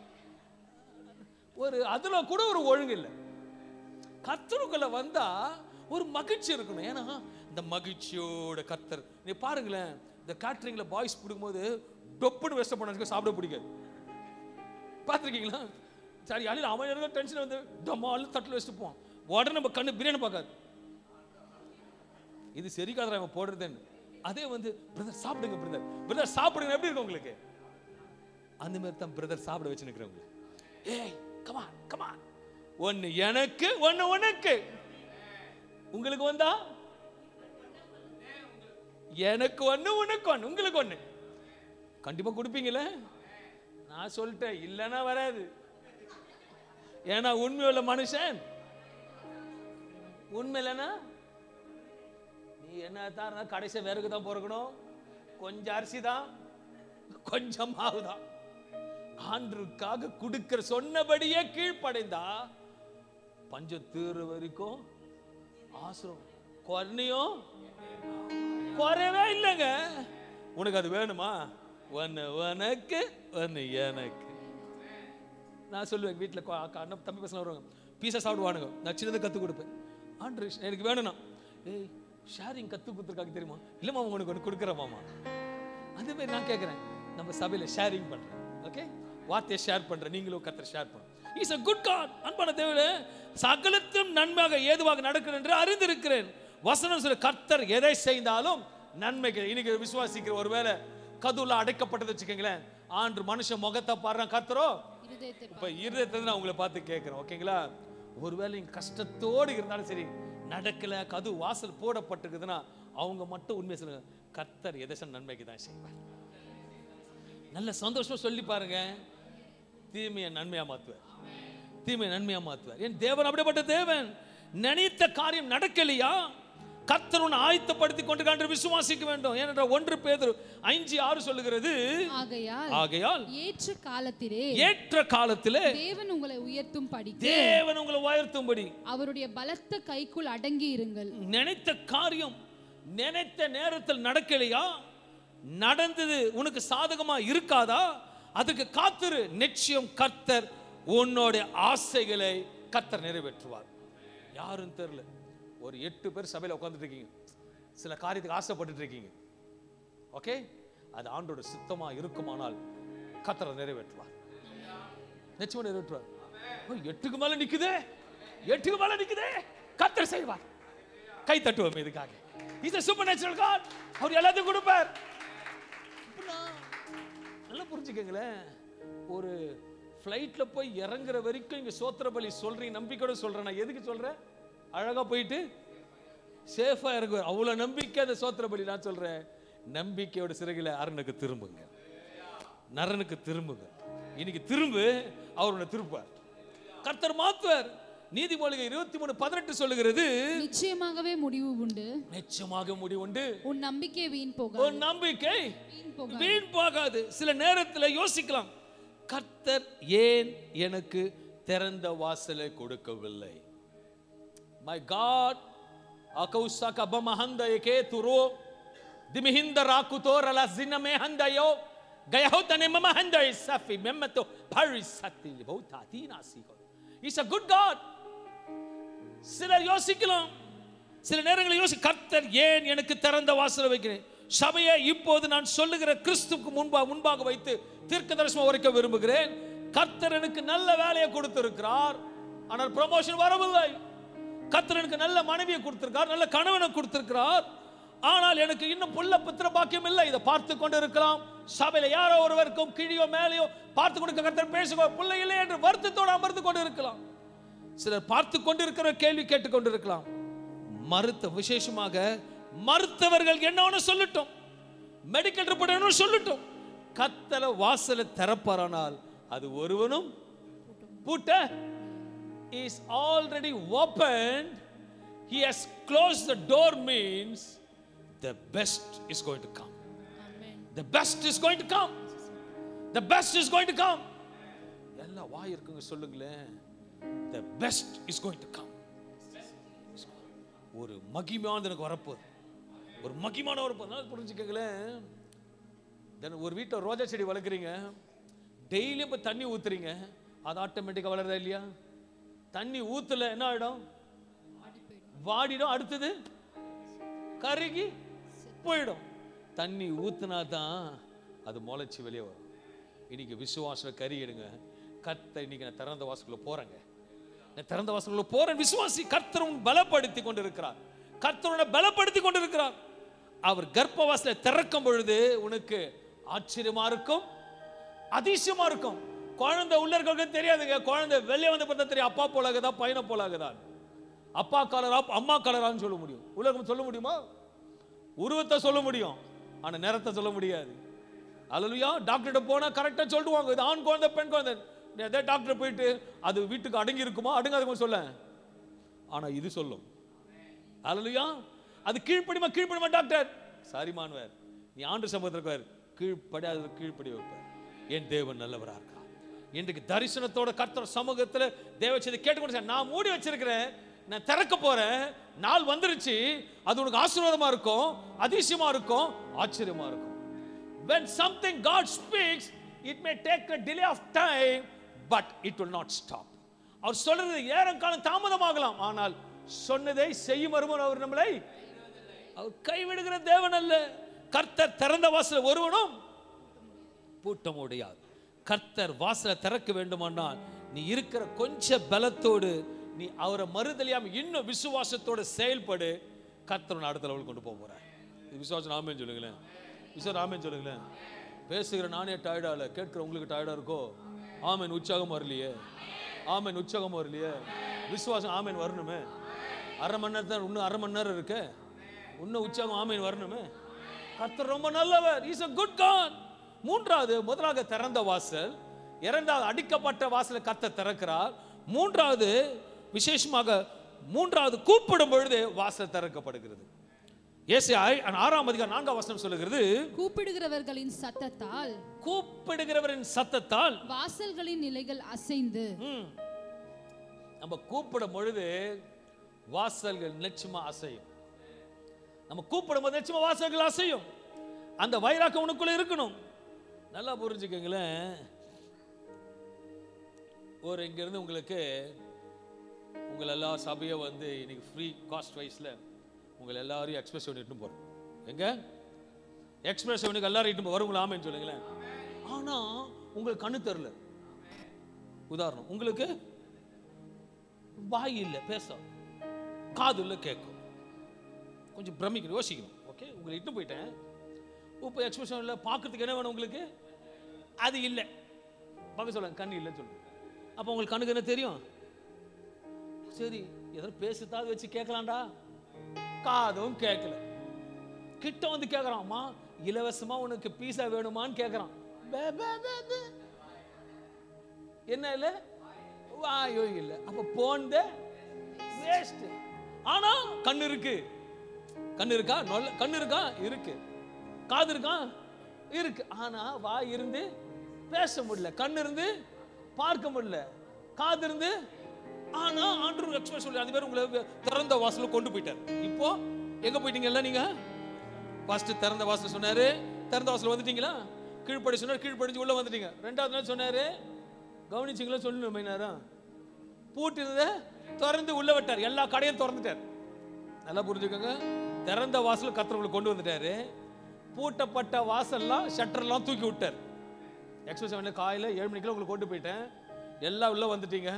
ஒரு அதுல கூட ஒரு ஒழுங்கு இல்லை. கர்த்தருக்குள்ள வந்தா ஒரு மகிழ்ச்சி இருக்கணும். ஏன்னா இந்த மகிழ்ச்சியோட கர்த்தர். நீ பாருங்களேன், இந்த கேட்டரிங்ல பாய்ஸ் பிடிக்கும்போது டொப்புன்னு வெஸ்ட் பண்ண சாப்பிட பிடிக்காது. பார்த்துருக்கீங்களா? சரி, அழியில் அவன் டென்ஷன் வந்து டமால் தட்டில் வச்சுட்டு போவான். உடனே நம்ம கண்ணு பிரியாணி பார்க்காது. இது சரி காதரா அவன் போடுறதுன்னு. அதே வந்து பிரதர் சாப்பிடுங்க, பிரதர் சாப்பிடுங்க. எப்படி இருக்கும் உங்களுக்கு? அந்த மாதிரி தான் பிரதர் சாப்பிட வச்சு நிற்கிறவங்க. ஏய் கமான், ஒன்னு எனக்கு ஒன்னு உனக்கு. உங்களுக்கு வந்தா எனக்கு ஒன்னு உனக்கு ஒன்னு உங்களுக்கு ஒன்னு கண்டிப்பா கொடுப்பீங்களே. நான் சொல்லிட்டேன், இல்லைன்னா வராது. ஏன்னா உண்மையுள்ள மனுஷன் உண்மை இல்லைன்னா என்ன தான் கடைசி விறகு தான் பொறுக்கணும், கொஞ்சம் அரிசி தான், கொஞ்சம் மாவு தான். ஆண்டவருக்காக கொடுக்கிற சொன்னபடியே கீழ்ப்படைந்தா பஞ்சம் தீர வரைக்கும் ஆசிரம் குறையும் குறையவே இல்லைங்க. உனக்கு அது வேணுமா? ஒன்னு உனக்கு ஒன்னு எனக்கு. நான் சொல்லுவேன் வீட்டில் அண்ணன் தம்பி பசங்க வருவாங்க, பீஸா சாப்பிடுவானுங்க, நான் சின்னதை கற்றுக் கொடுப்பேன். ஆண்டு எனக்கு வேணும்னா, ஏய் ஷேரிங் கற்றுக் கொடுத்துருக்காங்க தெரியுமா? இல்லை மாமா உனக்கு ஒன்று கொடுக்குறேன் மாமா. அதே மாதிரி நான் கேட்குறேன், நம்ம சபையில் ஷேரிங் பண்ணுறேன். ஓகே, வார்த்தையை ஷேர் பண்ணுறேன், நீங்களும் கர்த்தர் ஷேர் பண்ணுறேன். Is a good God. அன்பான தேவனே, சகலத்தும் நன்மையாக ஏதுவாக நடக்கும் என்று அறிந்திருக்கிறேன். வசனம் சொல்ல கர்த்தர் எதை செய்தாலும் நன்மைக்கு. இன்னைக்கு விசுவாசிக்கிற ஒருவேளை கதுல அடைக்கப்பட்டது வச்சுக்கீங்களேன், ஆண்டு மனுஷன் முகத்தை பாடுறான், கர்த்தரோ இப்ப இருதயத்தை நான் உங்களை பார்த்து கேட்கிறேன். ஓகேங்களா? ஒருவேளை கஷ்டத்தோடு இருந்தாலும் சரி, நடக்கல, கது வாசல் போடப்பட்டிருக்குதுன்னா அவங்க மட்டும் உண்மையை சொல்லுங்க, கர்த்தர் எதை நன்மைக்கு தான் செய்வார். நல்ல சந்தோஷமா சொல்லி பாருங்க, தீமையை நன்மையா மாத்துவார், தீமையை நன்மையா மாத்துவார். என் தேவன் அப்படிப்பட்ட தேவன். நினைத்த காரியம் நடக்கலையா, கர்த்தர் உன்னை ஆயத்தப்படுத்தி கொண்டு விசுவாசிக்க வேண்டும். ஏனென்றால் 1 பேதுரு 5:6 சொல்லுகிறது, ஆகையால் ஏற்ற காலத்திலே தேவன் உங்களை உயர்த்தும்படி அவருடைய பலத்த கைக்குள் அடங்கி இருங்கள். நினைத்த காரியம் நினைத்த நேரத்தில் நடக்கலையா, நடந்தது உனக்கு சாதகமா இருக்காதா, அதுக்கு காத்திரு. நிச்சயம் கர்த்தர் உன்னோட ஆசைகளை கர்த்தர் நிறைவேற்றுவார். யாரும் தெரியல, ஒரு 8 பேர் சபையில் உட்கார்ந்துட்டு இருக்கீங்க, சில காரியத்துக்கு ஆசைப்பட்டு இருக்கீங்க. ஓகே, அது ஆண்டோட சித்தமா இருக்குமானால் கர்த்தர் நிறைவேற்றுவார், நிச்சயமா நிறைவேற்றுவார். 8க்கு மேல நிக்குதே, 8க்கு மேல நிக்குதே, கர்த்தர் செய்வார். கை தட்டுவோம் இதுக்காக. Is a supernatural God. அவர் எல்லாத்தையும் கொடுப்பார். நல்லா புரிஞ்சுக்கங்களேன், ஒரு ஃப்ளைட்ல போய் இறங்குற வரைக்கும் இங்க சோத்திர பலி சொல்றீங்க, நம்பிக்கையோட சொல்றேன். நான் எதுக்கு சொல்றேன்? அழகா போயிட்டு சேஃபா இறங்குவார், அவ்வளவு நம்பிக்கை அந்த சோத்திர பலி. நான் சொல்றேன், நம்பிக்கையோட சிறகில அரணுக்கு திரும்புங்க, நரனுக்கு திரும்புங்க. இன்னைக்கு திரும்பு, அவர் உன்னை திருப்பார், கர்த்தர் மாத்துவார். நீதிமொழிகள் 23:18 சொல்லுகிறது, நிச்சயமாகவே முடிவு உண்டு, நிச்சயமாக முடிவு உண்டு, உன் நம்பிக்கை வீண் போகாது, உன் நம்பிக்கை வீண் போகாது. சில நேரத்தில் யோசிக்கலாம், கர்த்தர் ஏன் எனக்கு திறந்த வாசலை கொடுக்கவில்லை? My God, akausaka bamahanda eke turo dimihinda rakuto rala ziname handayo gayahotane mamahanda isafi memmato parisati botatina siko. He's a good God. சிலர் யோசிக்கலாம், சில நேரங்களில் கர்த்தர் ஏன் எனக்கு திறந்த வாசலை வைக்கிறேன்? சபையை இப்போது நான் சொல்லுகிற கிறிஸ்துவுக்கு முன்பாக வைத்து தீர்க்க தரிசனம் உரைக்க விரும்புகிறேன். கர்த்தர் எனக்கு நல்ல வேலையை கொடுத்திருக்கிறார், ஆனால் ப்ரமோஷன் வரவில்லை. கர்த்தர் எனக்கு நல்ல மனைவியை கொடுத்திருக்கிறார், நல்ல கணவனை கொடுத்திருக்கிறார், ஆனால் எனக்கு இன்னும் புள்ள புத்திர பாக்கியம் இல்லை. இதை பார்த்து கொண்டு இருக்கலாம், சபையில யாரோ ஒருவருக்கும் கீழோ மேலேயோ பார்த்து கொண்டு கர்த்தர் பேசுக பிள்ளை இல்லை என்று வருத்தத்தோடு அமர்ந்து கொண்டு இருக்கலாம். சிலர் பார்த்து கொண்டு இருக்கிற கேள்வி கேட்டுக் கொண்டு இருக்கலாம். விசேஷமாக மருத்துவர்கள் என்ன சொல்லட்டும், மெடிக்கல் ரிப்போர்ட் என்ன சொல்லட்டும், கர்த்தர் வாசலை திறப்பாரானால் அது ஒருவனும் பூட்ட. is already opened, he has closed the door means the best is going to come. Amen. The best is going to come, the best is going to come. எல்லா வாய் இருக்குங்க சொல்லுங்களேன், the best is going to come. ஒரு மகிமையானது எனக்கு வரப்போகுது, ஒரு மகிமான வரப்போகுது. புரிஞ்சுக்கங்களேன், ஒரு வீட்டில் ரோஜா செடி வளர்க்குறீங்க, டெய்லியும் இப்போ தண்ணி ஊத்துறீங்க, அது ஆட்டோமேட்டிக்காக வளருதா இல்லையா? தண்ணி ஊத்துல என்ன ஆயிடும்? வாடிடும், அடுத்தது கருகி போயிடும். தண்ணி ஊத்துனா தான் அது முளைச்சி வெளியே வரும். இன்னைக்கு விசுவாச கறி எடுங்க. கர்த்தர் இன்னைக்கு நான் திறந்த வாசலுக்குள்ள போறேங்க, நான் திறந்த வாசலுக்குள்ள போறேன். விசுவாசி, கர்த்தரும் பலப்படுத்தி கொண்டிருக்கிறார், கர்த்தரோட பலப்படுத்தி கொண்டிருக்கிறார். அவர் கர்ப்பவாசலை திறக்கும் பொழுது உனக்கு ஆச்சரியமா இருக்கும், அதிசயமா இருக்கும். குழந்தை உள்ள இருக்கிறவங்க தெரியாதுங்க, குழந்தை வெளியே வந்து பார்த்தா தெரியும், அப்பா போலாகுதா பையனை போலாகுதா, அப்பா கலரா அம்மா கலரான்னு சொல்ல முடியும். உலகம் சொல்ல முடியுமா? உருவத்தை சொல்ல முடியும், ஆனா நேரத்தை சொல்ல முடியாது. அல்லேலூயா. டாக்டர்கிட்ட போனா கரெக்டா சொல்லுவாங்க, இது ஆண் குழந்தை பெண் குழந்தை. அதே டாக்டர் போயிட்டு அது வீட்டுக்கு அடங்கி இருக்குமா அடங்காதுமா சொல்ல, ஆனா இது சொல்லும். அல்லேலூயா. அது கீழ்ப்படிமா டாக்டர் சாரிமான்வார். நீ ஆண்டு சமூகத்திற்கு கீழ்ப்படியாத கீழ்ப்படி வைப்பார். என் தேவன் நல்லவரா இருக்கா. இன்றைக்கு தரிசனத்தோட கர்த்தர் சமூகத்துல தேவ செய்தி கேட்டுக்கொண்டு நான் மூடி வச்சிருக்கிறேன், நான் திறக்க போறேன், நாள் வந்துருச்சு. அது உனக்கு ஆசீர்வாதமா இருக்கும், அதிசயமா இருக்கும், ஆச்சரியமா இருக்கும். When something God speaks, it may take a delay of time, but it will not stop. அவர் சொல்றது ஏறம் காலம் தாமதமாகலாம், ஆனால் சொன்னதை செய்யும் வருமானம் அவர் நம்மளை அவர் கைவிடுகிற தேவன் அல்ல. கர்த்தர் திறந்த வாசல் ஒருவனும் பூட்ட முடியாது. கர்த்தர் வாசலை திறக்க வேண்டுமானால் நீ இருக்கிற கொஞ்ச பலத்தோடு நீ அவரை மறுதலியாம இன்னும் விசுவாசத்தோடு செயல்படு. கர்த்தர் அடுத்த லெவல் கொண்டு போக போறார். விசுவாசம் ஆமென் சொல்லுங்களேன். விசுவாசம் ஆமென் சொல்லுங்களேன். பேசுகிற நானே டயர்டால, கேட்கிற உங்களுக்கு டயர்டா இருக்கோ? ஆமென். உற்சாகம் வரலையே, ஆமென். உற்சாகம் வரலையே. விசுவாசம் ஆமென் வரணுமே. அரை மணி நேரத்தில் இன்னும் அரை மணி நேரம் இருக்கு, இன்னும் உற்சாகம் ஆமென் வரணுமே. கர்த்தர் ரொம்ப நல்லவர். Is a good God. மூன்றாவது, முதலாக திறந்த வாசல், இரண்டாவது அடிக்கப்பட்ட வாசலை கர்த்தர் திறக்கிறார். மூன்றாவது விசேஷமாக மூன்றாவது கூப்பிடும் பொழுது வாசல் திறக்கப்படுகிறது. ஏசாயா 6:4 சொல்லுகிறது, கூப்பிடுகிறவர்களின் சத்தத்தால், கூப்பிடுகிறவரின் சத்தத்தால் வாசல்களின் நிலைகள் அசைந்து. நம்ம கூப்பிடும் பொழுது வாசல்கள் நிச்சயமா அசையும். நம்ம கூப்பிடும் போது நிச்சயமா வாசல்கள் அசையும். அந்த வைராக்கம் உனக்குள்ள இருக்கணும். நல்லா புரிஞ்சுக்கங்களேன். ஒரு இங்க இருந்து உங்களுக்கு உங்கள் எல்லா சபையை வந்து இன்னைக்கு ஃப்ரீ காஸ்ட் வைஸ்ல உங்களை எல்லாரையும் எக்ஸ்பிரஸ் இட்டு போறோம். எங்க எக்ஸ்பிரஸ் எல்லாரும் இட்டு வருங்களா? ஆமென் சொல்லுங்களேன். ஆனா உங்களுக்கு கண்ணு தெரியல. உதாரணம், உங்களுக்கு வாய் இல்லை பேச, காது இல்லை கேட்கும், கொஞ்சம் பிரமிக்கணும், யோசிக்கணும். ஓகே, உங்களை இட்டு போயிட்டேன். இப்போ எக்ஸ்பிரஷன் இல்லை, பார்க்கறதுக்கு என்ன வேணும் உங்களுக்கு? அது இல்லை. பார்க்க சொல்லுங்க, கண்ணு இல்லைன்னு சொல்லுங்க. அப்போ உங்களுக்கு கண்ணுக்கு என்ன தெரியும்? சரி, எதாவது பேசுதாவது வச்சு கேட்கலாம்டா. காதும் கேட்கல. கிட்ட வந்து கேட்கறான், அம்மா இலவசமா உனக்கு பீஸா வேணுமான்னு கேட்கறான். என்ன இல்ல? வாயோ இல்ல. அப்ப போன்ட வேஸ்ட். ஆனா கண்ணு இருக்கு. கண்ணு இருக்கா? கண்ணு இருக்கா? இருக்கு. காது இருக்கா? இருக்கு. ஆனா வாய் இருந்து பேச முடியல, கண்ணு இருந்து பார்க்க முடியல, காது இருந்து. ஆனா ஆண்டவர் எக்ஸ்பிரஸ் சொல்லி அது பேர் உங்களை திறந்த வாசல்ல கொண்டு போயிட்டார். இப்போ எங்க போயிட்டீங்கல்ல நீங்க? ஃபர்ஸ்ட் திறந்த வாசல் சொன்னாரு, திறந்த வாசல் வந்துட்டீங்களா? கீழ்ப்படி சொன்னார், கீழ்ப்படிஞ்சு உள்ள வந்துட்டீங்க. ரெண்டாவது நாள் சொன்னாரு, கவனிச்சிங்களா? சொல்லணும் மைனாரா. பூட்டிருந்த திறந்து உள்ள விட்டார், எல்லா கடையும் திறந்துட்டார். நல்லா புரிஞ்சுக்கோங்க. திறந்த வாசல் கர்த்தர் கொண்டு வந்துட்டாரு. பூட்டப்பட்ட வாசல்லாம் ஷட்டர்லாம் தூக்கி விட்டார். எக்ஸ்பிரஸ் காலையில் 7 மணிக்கெல்லாம் உங்களுக்கு கொண்டு போயிட்டேன். எல்லாம் உள்ள வந்துட்டீங்க.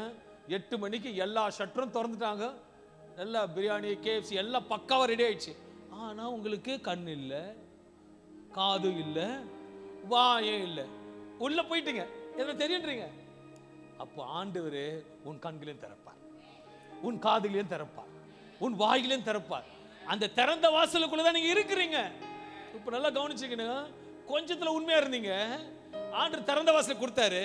8 மணிக்கு எல்லா ஷட்டரும் திறந்துட்டாங்க. நல்லா பிரியாணி, KFC எல்லாம் பக்காவாக ரெடி ஆயிடுச்சு. ஆனா உங்களுக்கு கண் இல்லை, காது இல்லை, வாயும் இல்லை. உள்ள போயிட்டீங்க, என்ன தெரியுன்றீங்க. அப்போ ஆண்டவர் உன் கண்களையும் திறப்பார், உன் காதுகளையும் திறப்பார், உன் வாயிலையும் திறப்பார். அந்த திறந்த வாசலுக்குள்ளதான் நீங்க இருக்கிறீங்க. இப்ப நல்லா கவனிச்சுக்கணும். கொஞ்சத்துல உண்மையா இருந்தீங்க, ஆண்டவர் திறந்த வாசல் கொடுத்தாரு,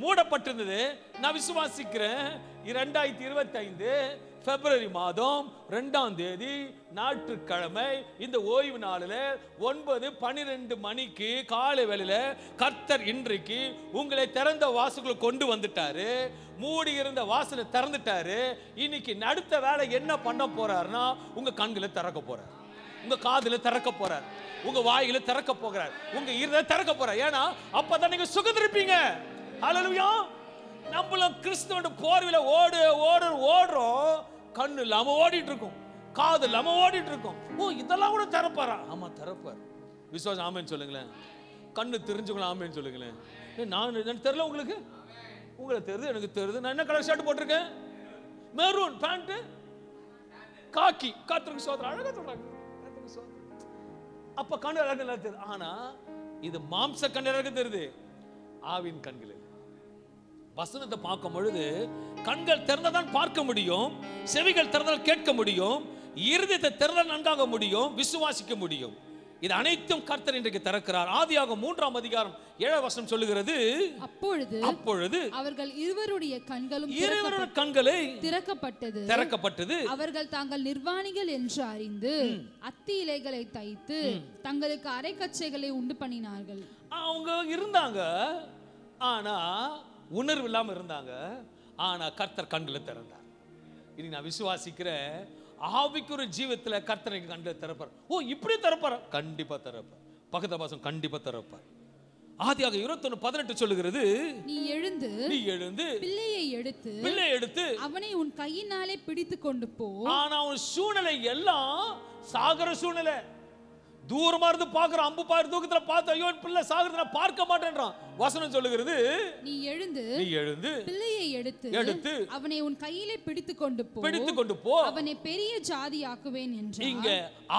மூடப்பட்டிருந்தது. நான் விசுவாசிக்கிறேன் 2025 பிப்ரவரி மாதம் 2ஆம் தேதி ஞாயிற்றுக்கிழமை இந்த ஓய்வு நாளில் 9:12 மணிக்கு காலை வேளையில கர்த்தர் இன்றைக்கு உங்களை திறந்த வாசலுக்குள்ள கொண்டு வந்துட்டாரு. மூடி இருந்த வாசலை திறந்துட்டாரு. இன்னைக்கு அடுத்த வேலை என்ன பண்ண போறாருன்னா, உங்க கண்களை திறக்க போறார், உங்க காதுல திறக்க போறார், உங்க வாயில திறக்க போகிறார், உங்க இருதயத்தை திறக்க போறார். ஏன்னா அப்பதான் நீங்க சுகந்திருப்பீங்க. ஹல்லேலூயா. நம்மளும் கிறிஸ்துவோட போர்வில ஓடுறோம். கண்ணு இல்லாம ஓடிட்டு இருக்கும், காது இல்லாம ஓடிட்டு இருக்கும். ஓ, இதெல்லாம் கூட திறப்பாரா? ஆமா, திறப்பார். விசுவாசம் ஆமென் சொல்லுங்களேன். கண்ணு தெரிஞ்சுக்கலாம் ஆமென் சொல்லுங்களேன். நான் தெரியல உங்களுக்கு, உங்களுக்கு தெரியுது, எனக்கு தெரியுது. நான் என்ன கலர் ஷர்ட் போட்டிருக்கேன்? மெரூன் பேண்ட், காக்கி. கர்த்தருக்கு சோதரம் அழகா சொல்றாங்க. அப்ப கண்ணு அழகு தெரியுது. ஆனா இது மாம்ச கண்ணு அழகு தெரியுது, ஆவின் கண்கள். வசனத்தை பார்க்கும் பொழுது கண்கள் திறந்தால் பார்க்க முடியும், செவிகள் திறந்தால் கேட்க முடியும், இருதயத்தை திறந்தால் நன்காக முடியும், விசுவாசிக்க முடியும். இது அனைத்தும் கர்த்தர் இன்றைக்கு திறக்கிறார். ஆதியாகமம் 3ஆம் அதிகாரம் 7ஆம் வசனம் சொல்லுகிறது, அப்பொழுது அவர்கள் இருவருடைய கண்களும் கண்களை திறக்கப்பட்டது. அவர்கள் தாங்கள் நிர்வாணிகள் என்று அறிந்து அத்தி இலைகளை தைத்து தங்களுக்கு அரைக்கச்சைகளை உண்டு பண்ணினார்கள். அவங்க இருந்தாங்க, ஆனா உணர்வு இல்லாம இருந்தாங்க. ஆனா கர்த்தர் கண்களை திறந்தார். இனி நான் விசுவாசிக்கிறேன், ஆவிக்குரிய ஜீவத்துல கர்த்தரை கண்களை திறப்பார். ஓ, இப்படி திறப்பார், கண்டிப்பா திறப்பார். பக்கத்து பாசம் கண்டிப்பா திறப்பார். ஆதியாகமம் 21:18 சொல்லுகிறது, நீ எழுந்து பிள்ளையை எடுத்து அவனை உன் கையினாலே பிடித்து கொண்டு போ. ஆனா அவன் சூழ்நிலை எல்லாம் சாகர சூழ்நிலை. தூரமா இருந்து பாக்குற, அம்பு பாரு தூக்கத்துல பார்த்து ஐயோ பிள்ளை சாகுறத பார்க்க மாட்டேன்றான். வசனம் சொல்லுகிறது, நீ எழுந்து பிள்ளையை எடுத்து அவனை உன் கையிலே பிடித்து கொண்டு போ, அவனை பெரிய ஜாதி ஆக்குவேன் என்று. இங்க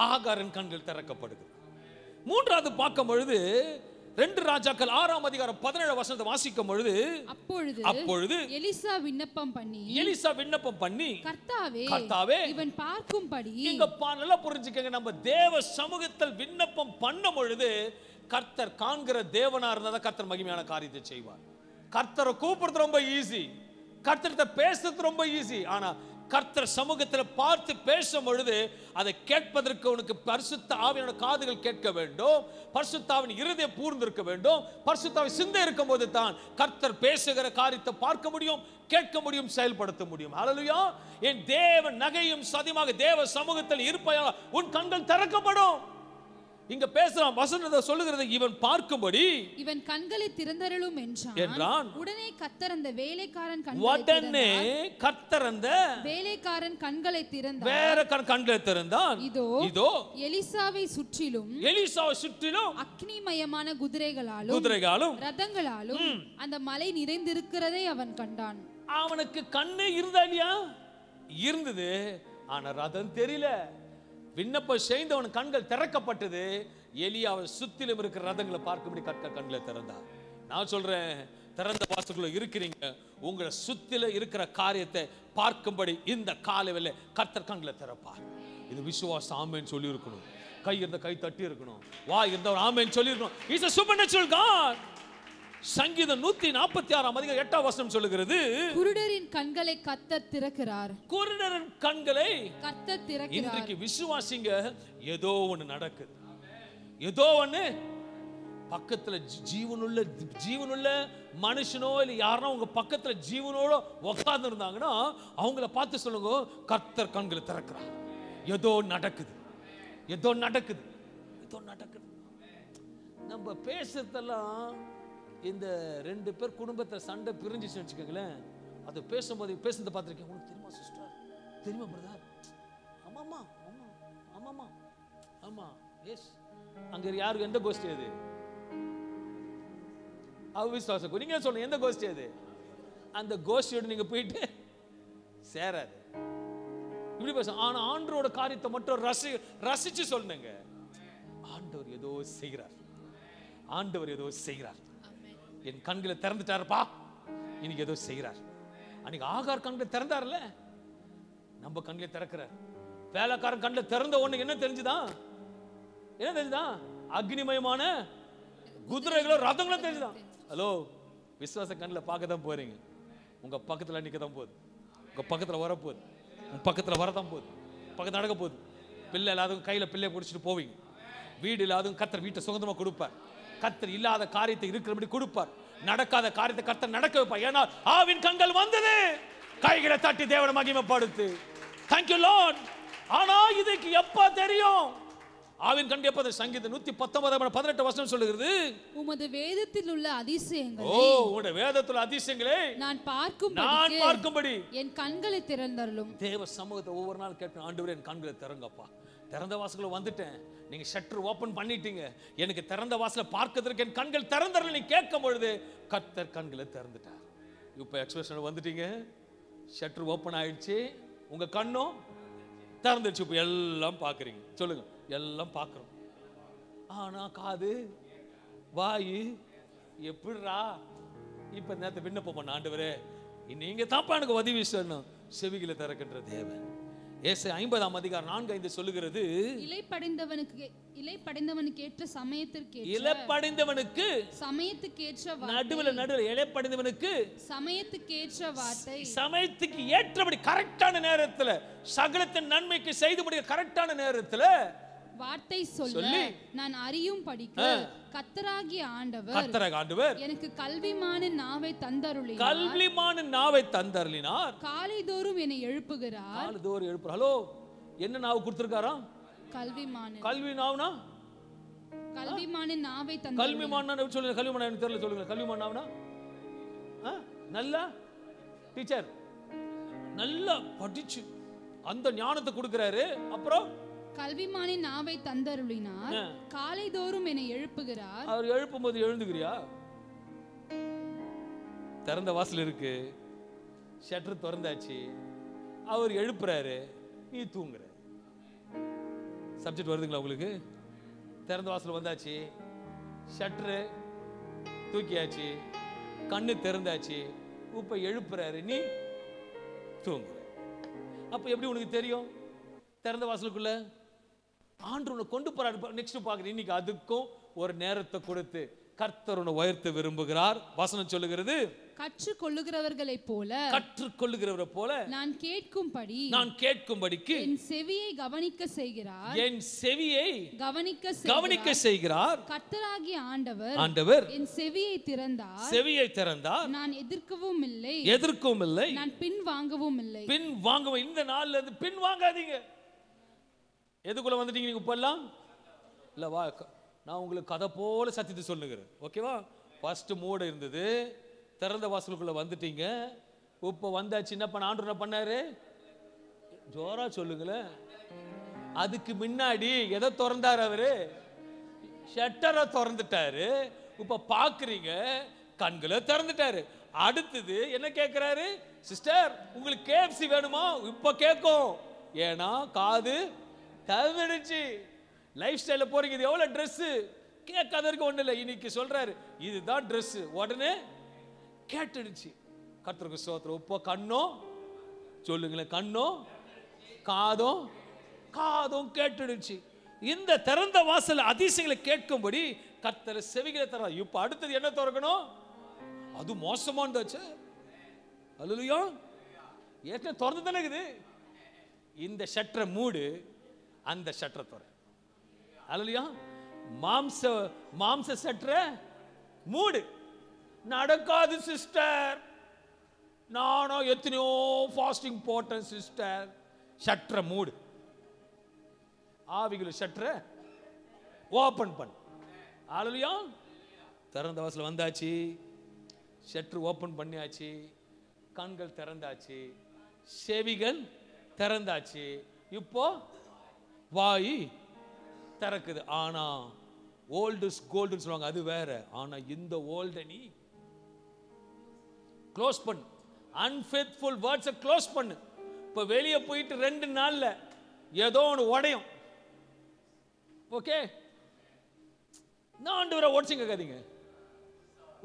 ஆகாரின் கண்கள் திறக்கப்படுகிறது. மூன்றாவது பார்க்கும் பொழுது 2 ராஜாக்கள் 6ஆம் அதிகாரம் 17 வசனத்தை வாசிக்கும் பொழுது, அப்பொழுது எலிசா விண்ணப்பம் பண்ணி கர்த்தாவே இவன் பார்க்கும்படி. இங்க நல்லா புரிஞ்சுக்கங்க, நம்ம தேவ சமூகத்தில் விண்ணப்பம் பண்ணும் பொழுது கர்த்தர் காண்கிற தேவனா இருந்தா கர்த்தர் மகிமையான காரியத்தை செய்வார். கர்த்தரை கூப்பிடுறது ரொம்ப ஈஸி, கர்த்தர்கிட்ட பேசுறது ரொம்ப ஈஸி. ஆனா கர்த்தர் சமூகத்தில் பார்த்து பேசும் பொழுது அதை கேட்பதற்கு உனக்கு பரிசுத்த ஆவியான காதுகள் கேட்க வேண்டும், பரிசுத்த ஆவியின் இருதயம் பூர்ந்திருக்க வேண்டும். பரிசுத்த ஆவி சிந்தை இருக்கும் போது தான் கர்த்தர் பேசுகிற காரியத்தை பார்க்க முடியும், கேட்க முடியும், செயல்படுத்த முடியும். ஹல்லேலூயா. என் தேவன் நகையும் சதியமாக தேவ சமூகத்தில் இருப்பதால் உன் கண்கள் திறக்கப்படும். இங்க பேசலாம், வசனத்தை சொல்லுகிறது, இவன் பார்க்கும்படி இவன் கண்களை திறந்தருளும் என்றான். உடனே கர்த்தர் அந்த வேலைக்காரன் கண்களை திறந்தான். இதோ எலிசாவை சுற்றிலும் அக்னிமயமான குதிரைகளாலும் ரதங்களாலும் அந்த மலை நிறைந்திருக்கிறதை அவன் கண்டான். அவனுக்கு கண்ணே இருந்தா இல்லையா? இருந்தது, ஆனா ரதம் தெரியல. விண்ணப்பம் செய்தவன் கண்கள் திறக்கப்பட்டது. எலியாவை சுத்திலும் இருக்கிற ரதங்களை பார்க்கும்படி கர்த்தர் கண்களை திறந்தார். நான் சொல்றேன், திறந்த வாசல்ல இருக்கிறீங்க, உங்களை சுத்தில இருக்கிற காரியத்தை பார்க்கும்படி இந்த காலையில கர்த்தர் கண்களை திறப்பார். இது விசுவாசம். ஆமென் சொல்லி இருக்கணும். கை இருந்த கை தட்டி இருக்கணும், வாய் இருந்தவர் ஆமென் சொல்லி இருக்கணும். It's a supernatural God. சங்கீதம் 146ஆம் அதிகாரம் 8ஆம் வசனம் சொல்லுகிறது, குருடரின் கண்களை கர்த்தர் திறக்கிறார். குருடரின் கண்களை கர்த்தர் திறக்கிறார். இன்றைக்கு விசுவாசிங்க, ஏதோ ஒண்ணு நடக்குது, ஏதோ ஒண்ணு பக்கத்துல ஜீவனுள்ள மனுஷனோ இல்ல யாரோ உங்க பக்கத்துல ஜீவனோட உட்கார்ந்து இருந்தாங்கன்னா அவங்கள பார்த்து சொல்லுங்க, கர்த்தர் கண்களை திறக்கிறார். ஏதோ நடக்குது, ஏதோ நடக்குது, ஏதோ நடக்குது. நம்ம பேசுறதெல்லாம் இந்த 2 பேர் குடும்பத்தில் சண்டை பிரிஞ்சிச்சு வச்சுக்கோங்களேன், அது பேசும்போது பேசுறதை பார்த்துருக்கேன். உனக்கு தெரியுமா சிஸ்டர், தெரியுமா பிரதர், ஆமாம்மா ஆமா ஆமாம்மா ஆமா எஸ். அங்கே யாருக்கு எந்த கோஷ்டி அது? அவிசுவாசம். நீங்க சொல்லுங்க, எந்த கோஷ்டி அது? அந்த கோஷ்டியோடு நீங்க போயிட்டு சேராது. இப்படி பேச. ஆனா ஆண்டவரோட காரியத்தை மட்டும் ரசிச்சு சொல்லுங்க. ஆண்டவர் ஏதோ செய்கிறார், ஆண்டவர் ஏதோ செய்கிறார். என் கண்களை திறந்துட்டாருப்பா, இன்னைக்கு ஏதோ செய்கிறார். அன்னைக்கு ஆகார் கண்களை திறந்தார்ல, நம்ம கண்களை திறக்கிறார். வேலைக்காரன் கண்களை திறந்த ஒண்ணு என்ன தெரிஞ்சுதான்? என்ன தெரிஞ்சுதான்? அக்னிமயமான குதிரைகளும் ரதங்களும் தெரிஞ்சுதான். ஹலோ, விசுவாச கண்ணில் பார்க்க தான் போறீங்க. உங்க பக்கத்துல நிக்க தான் போகுது, உங்க பக்கத்துல வரப்போகுது, உங்க பக்கத்துல வரதான் போகுது, பக்கத்துல நடக்க போகுது. பிள்ளை இல்லாதவங்க கையில பிள்ளைய பிடிச்சிட்டு போவீங்க. வீடு இல்லாதவங்க கர்த்தர் வீட்டை சுதந்திரமா கொடுப்பார். கர்த்தர் இல்லாத காரியத்தை இருக்கிறபடி கொடுப்பார். நடக்காத காரியத்தை கர்த்தர் நடக்க வைப்பார். ஏன்னா ஆவின் கண்கள் வந்தது. கைகளை தட்டி தேவனை மகிமைப்படுத்து. Thank you Lord. ஆனா இதுக்கு எப்ப தெரியும்? ஆவின் கண் எப்ப? சங்கீதம் 119:18 வசனம் சொல்லுகிறது, உமது வேதத்தில் உள்ள அதிசயங்களை, ஓ உம்முடைய வேதத்தில் அதிசயங்களை நான் பார்க்கும்படி என் கண்களை திறந்தருளும். தேவ சமூகத்தை ஒவ்வொரு நாள் கேட்கணும். ஆண்டவரே என் கண்களை திறங்கப்பா. திறந்த வாசல்ல வந்துட்டேன், நீங்க ஷட்டர் ஓபன் பண்ணிட்டீங்க, எனக்கு திறந்த வாசலை பார்க்கிறதுக்கு என் கண்கள் திறந்தறல நீ கேட்கும் பொழுது கர்த்தர் கண்களை திறந்துட்டார். இப்போ எக்ஸ்பிரஷன் வந்துட்டீங்க, ஷட்டர் ஓபன் ஆயிடுச்சு, உங்க கண்ணும் திறந்துச்சு. இப்போ எல்லாம் பார்க்குறீங்க. சொல்லுங்க, எல்லாம் பார்க்குறோம். ஆனா காது வாய் எப்படிரா? இப்போ நேரத்தை விண்ணப்பம் பண்ண, ஆண்டவரே நீங்க தாப்பா எனக்கு உதவி செய்யணும். செவிகளை திறக்கின்ற தேவன், ஏசாயா 50ஆம் அதிகாரம் 4:5 சொல்லுகிறது, இலைப்படைந்தவனுக்கு ஏற்ற இலைப்படைந்தவனுக்கு சமயத்துக்கேற்ற நடுவுல இலைப்படைந்தவனுக்கு சமயத்துக்கேற்ற வார்த்தை, சமயத்துக்கு ஏற்றபடி கரெக்டான நேரத்துல சகலத்தின் நன்மைக்கு செய்து முடிய கரெக்டான நேரத்துல வார்த்தை சொல்லி நான் அறியும் படிக்க கர்த்தராகிய ஆண்டவர் எனக்கு கல்விமான நாவை தந்தருளினார். காலைதோறும் என்னை எழுப்புகிறார். ஹலோ, என்ன நாவு கொடுத்திருக்காரா? கல்விமான நாவை தந்தருளினார். கல்விமான சொல்லுங்க. கல்விமான எனக்கு தெரியல, சொல்லுங்க. கல்விமான நாவுனா நல்லா டீச்சர் நல்லா படிச்சு அந்த ஞானத்தை கொடுக்கிறாரு. அப்புறம் கல்விமானி நாவை தந்தருளினார். காலைதோறும் என்னை எழுப்புகிறார். அவர் எழுப்பும்போது எழுந்துக்கிறியா? திறந்த வாசல் இருக்கு, ஷட்டர் திறந்தாச்சு, அவர் எழுப்புறாரு, நீ தூங்குற. சப்ஜெக்ட் வருதுங்களா உங்களுக்கு? திறந்த வாசல் வந்தாச்சு, ஷட்டரு தூக்கியாச்சு, கண்ணு திறந்தாச்சு, இப்ப எழுப்புறாரு, நீ தூங்குற. அப்ப எப்படி உனக்கு தெரியும் திறந்த வாசலுக்குள்ள ஆண்டவர் உன்னை கொண்டு போறாரு? நெக்ஸ்ட் பாக்குறேன். இன்னைக்கு அதுக்கும் ஒரு நேரத்தை கொடுத்து கர்த்தர் உன்னை உயர்த்த விரும்புகிறார். வசனம் சொல்லுகிறது, கற்றுக்கொள்ளுகிறவர்களை போல நான் கேட்கும்படிக்கு என் செவியை கவனிக்க செய்கிறார். கர்த்தராகிய ஆண்டவர் என் செவியை திறந்தார். நான் எதிர்க்கவும் இல்லை, நான் பின் வாங்கவும் இல்லை. இந்த நாள்ல இருந்து பின் வாங்காதீங்க. எதுக்குள்ள வந்துட்டீங்க நீங்க? இப்பெல்லாம் இல்ல, வா, நான் உங்களுக்கு கதை போல சத்தியத்தை சொல்லுகிறேன். ஓகேவா? ஃபர்ஸ்ட் மூடு இருந்தது, திறந்த வாசலுக்குள்ள வந்துட்டீங்க. இப்ப வந்தாச்சு. என்ன பண்ண ஆண்டவர் என்ன பண்ணாரு? ஜோரா சொல்லுங்களேன். அதுக்கு முன்னாடி எதை திறந்தாரு? அவரு ஷட்டரை திறந்துட்டாரு. இப்ப பாக்குறீங்க, கண்களை திறந்துட்டாரு. அடுத்தது என்ன கேட்கிறாரு? சிஸ்டர், உங்களுக்கு கேஎஃப்சி வேணுமா? இப்ப கேட்கும். ஏன்னா காது தவிடுச்சு. லைஃப் ஸ்டைல போறீங்க, இது எவ்வளவு ட்ரெஸ் கேட்காதற்கு ஒண்ணு இல்லை. இன்னைக்கு சொல்றாரு இதுதான் ட்ரெஸ், உடனே கேட்டுடுச்சு. கர்த்தருக்கு ஸ்தோத்திரம். இப்போ கண்ணோ சொல்லுங்களேன், கண்ணோ காதும் கேட்டுடுச்சு. இந்த திறந்த வாசல் அதிசயங்களை கேட்கும்படி கர்த்தர் செவிகளை தர. இப்ப அடுத்தது என்ன திறக்கணும்? அது மோசமானதாச்சு. அல்லேலூயா. ஏற்கனவே திறந்து தானே இருக்குது. இந்த ஷட்டரை மூடு, அந்த ஷட்டரை திற. அல்லேலூயா. மாம்ச ஷட்டரை மூடு. நடக்காது சிஸ்டர், நானும் எத்தனையோ ஃபாஸ்டிங் போட்டேன் சிஸ்டர். ஷட்டரை மூடு. ஆவிகளை ஷட்டரை ஓபன் பண்ணு. அல்லேலூயா. திறந்த வாசல் வந்தாச்சு, ஷட்டர் ஓபன் பண்ணியாச்சு, கண்கள் திறந்தாச்சு, செவிகள் திறந்தாச்சு. இப்போ வாய் திறக்குது. ஆனா ஓல்டு இஸ் கோல்டுன்னு சொல்லுவாங்க, அது வேற. ஆனா இந்த ஓல்ட நீ க்ளோஸ் பண்ணு. அன்ஃபேத்ஃபுல் வேர்ட்ஸை க்ளோஸ் பண்ணு. இப்போ வெளியே போயிட்டு 2 நாள்ல ஏதோ ஒன்று உடையும். ஓகே, நான் ஆண்டவரை ஓடிச்சு கேட்காதீங்க.